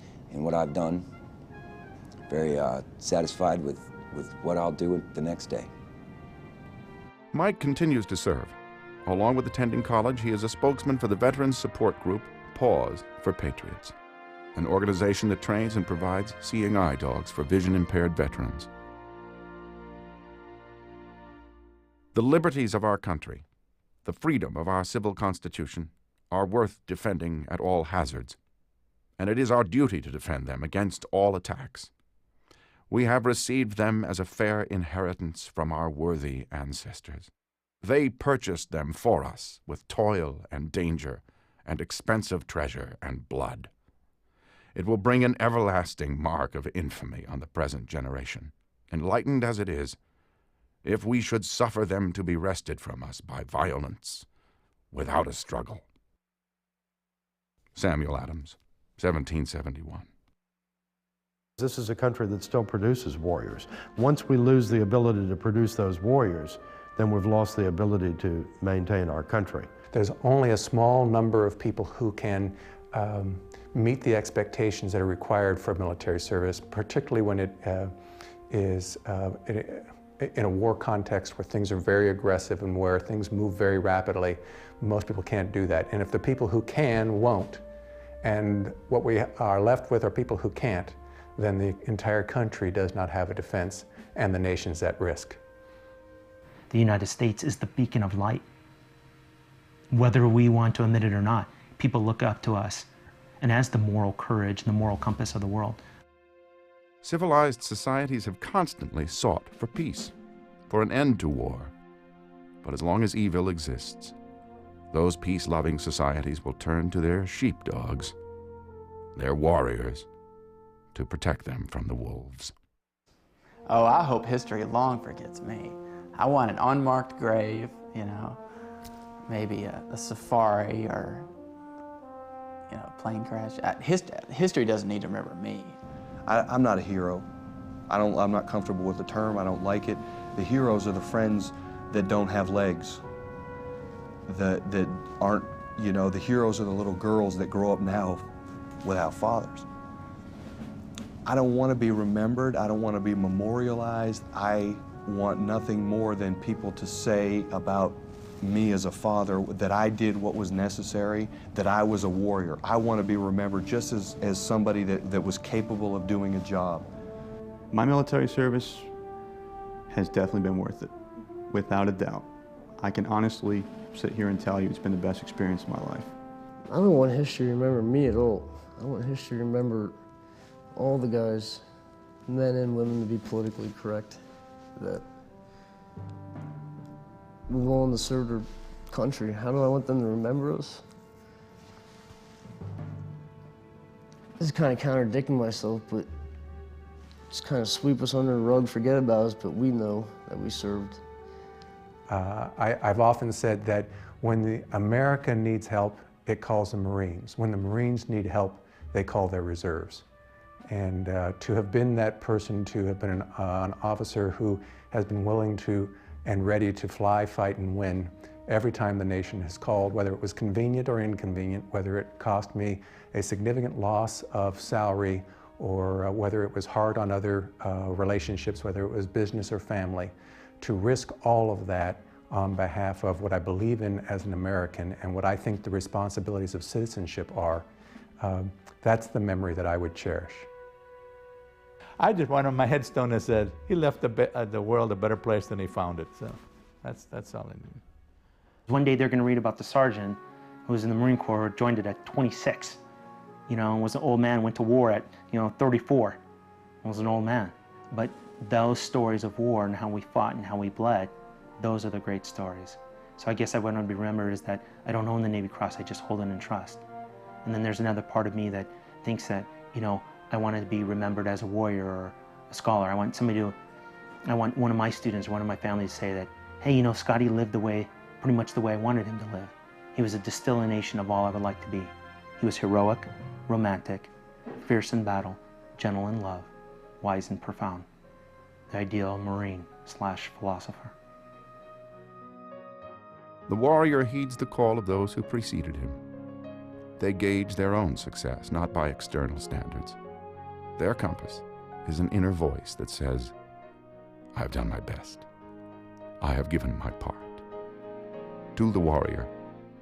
what I've done, very satisfied with what I'll do the next day. Mike continues to serve. Along with attending college, he is a spokesman for the Veterans Support Group, Pause for Patriots, an organization that trains and provides seeing eye dogs for vision-impaired veterans. The liberties of our country, the freedom of our civil constitution, are worth defending at all hazards, and it is our duty to defend them against all attacks. We have received them as a fair inheritance from our worthy ancestors. They purchased them for us with toil and danger and expensive treasure and blood. It will bring an everlasting mark of infamy on the present generation, enlightened as it is, if we should suffer them to be wrested from us by violence without a struggle. Samuel Adams, 1771. This is a country that still produces warriors. Once we lose the ability to produce those warriors, then we've lost the ability to maintain our country. There's only a small number of people who can meet the expectations that are required for military service, particularly when it is in a war context where things are very aggressive and where things move very rapidly. Most people can't do that. And if the people who can won't, and what we are left with are people who can't, then the entire country does not have a defense and the nation's at risk. The United States is the beacon of light. Whether we want to admit it or not, people look up to us and as the moral courage and the moral compass of the world. Civilized societies have constantly sought for peace, for an end to war. But as long as evil exists, those peace-loving societies will turn to their sheepdogs, their warriors, to protect them from the wolves. Oh, I hope history long forgets me. I want an unmarked grave, you know, maybe a safari or, you know, a plane crash. History doesn't need to remember me. I'm not a hero. I'm not comfortable with the term. I don't like it. The heroes are the friends that don't have legs, that aren't, you know, the heroes are the little girls that grow up now without fathers. I don't want to be remembered. I don't want to be memorialized. I want nothing more than people to say about me as a father that I did what was necessary, that I was a warrior. I want to be remembered just as somebody that was capable of doing a job. My military service has definitely been worth it, without a doubt. I can honestly sit here and tell you it's been the best experience of my life. I don't want history to remember me at all. I want history to remember all the guys, men and women, to be politically correct, that we've all served our country. How do I want them to remember us? This is kind of contradicting myself, but just kind of sweep us under the rug, forget about us, but we know that we served. I've often said that when the America needs help, it calls the Marines. When the Marines need help, they call their reserves. And to have been that person, to have been an officer who has been willing to and ready to fly, fight, and win every time the nation has called, whether it was convenient or inconvenient, whether it cost me a significant loss of salary, or whether it was hard on other relationships, whether it was business or family, to risk all of that on behalf of what I believe in as an American and what I think the responsibilities of citizenship are, that's the memory that I would cherish. I just wanted on my headstone that said, he left the world a better place than he found it. So that's all I need. One day they're going to read about the sergeant who was in the Marine Corps, joined it at 26, you know, and was an old man, went to war at, 34, and was an old man. But those stories of war and how we fought and how we bled, those are the great stories. So I guess I want to be remembered is that I don't own the Navy Cross, I just hold it in trust. And then there's another part of me that thinks that, I want to be remembered as a warrior or a scholar. I want one of my students or one of my family to say that, hey, Scotty lived pretty much the way I wanted him to live. He was a distillation of all I would like to be. He was heroic, romantic, fierce in battle, gentle in love, wise and profound. The ideal Marine/philosopher. The warrior heeds the call of those who preceded him. They gauge their own success, not by external standards. Their compass is an inner voice that says, I've done my best. I have given my part. To the warrior,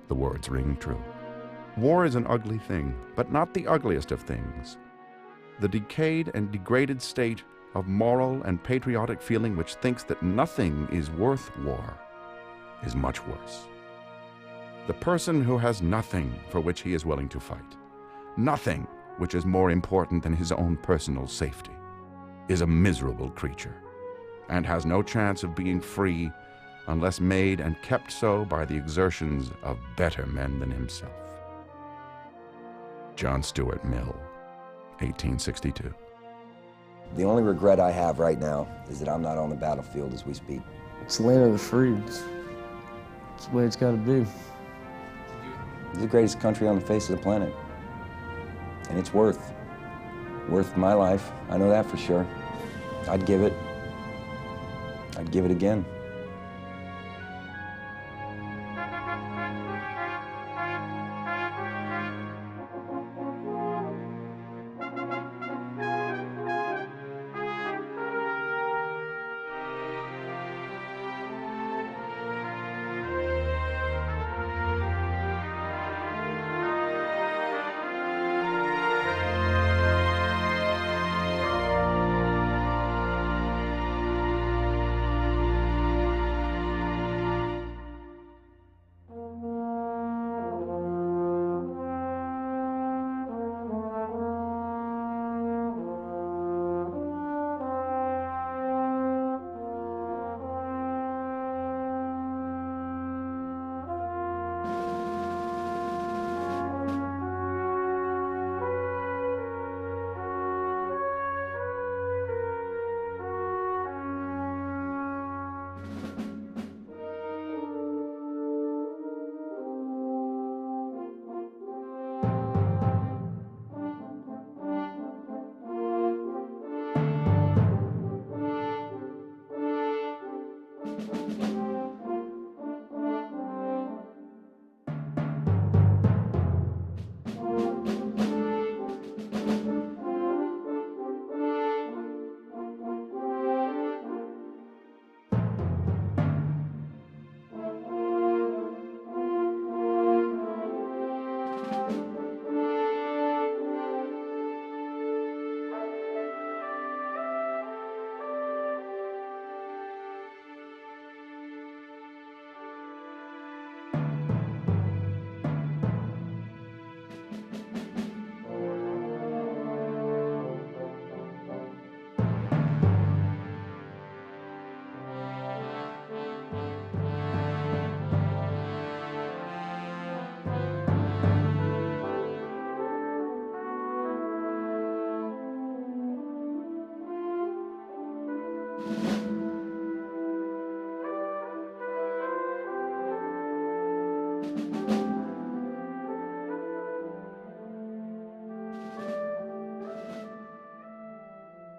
the words ring true. War is an ugly thing, but not the ugliest of things. The decayed and degraded state of moral and patriotic feeling which thinks that nothing is worth war is much worse. The person who has nothing for which he is willing to fight, nothing which is more important than his own personal safety, is a miserable creature and has no chance of being free unless made and kept so by the exertions of better men than himself. John Stuart Mill, 1862. The only regret I have right now is that I'm not on the battlefield as we speak. It's the land of the free. It's the way it's got to be. It's the greatest country on the face of the planet. And it's worth my life. I know that for sure. I'd give it again.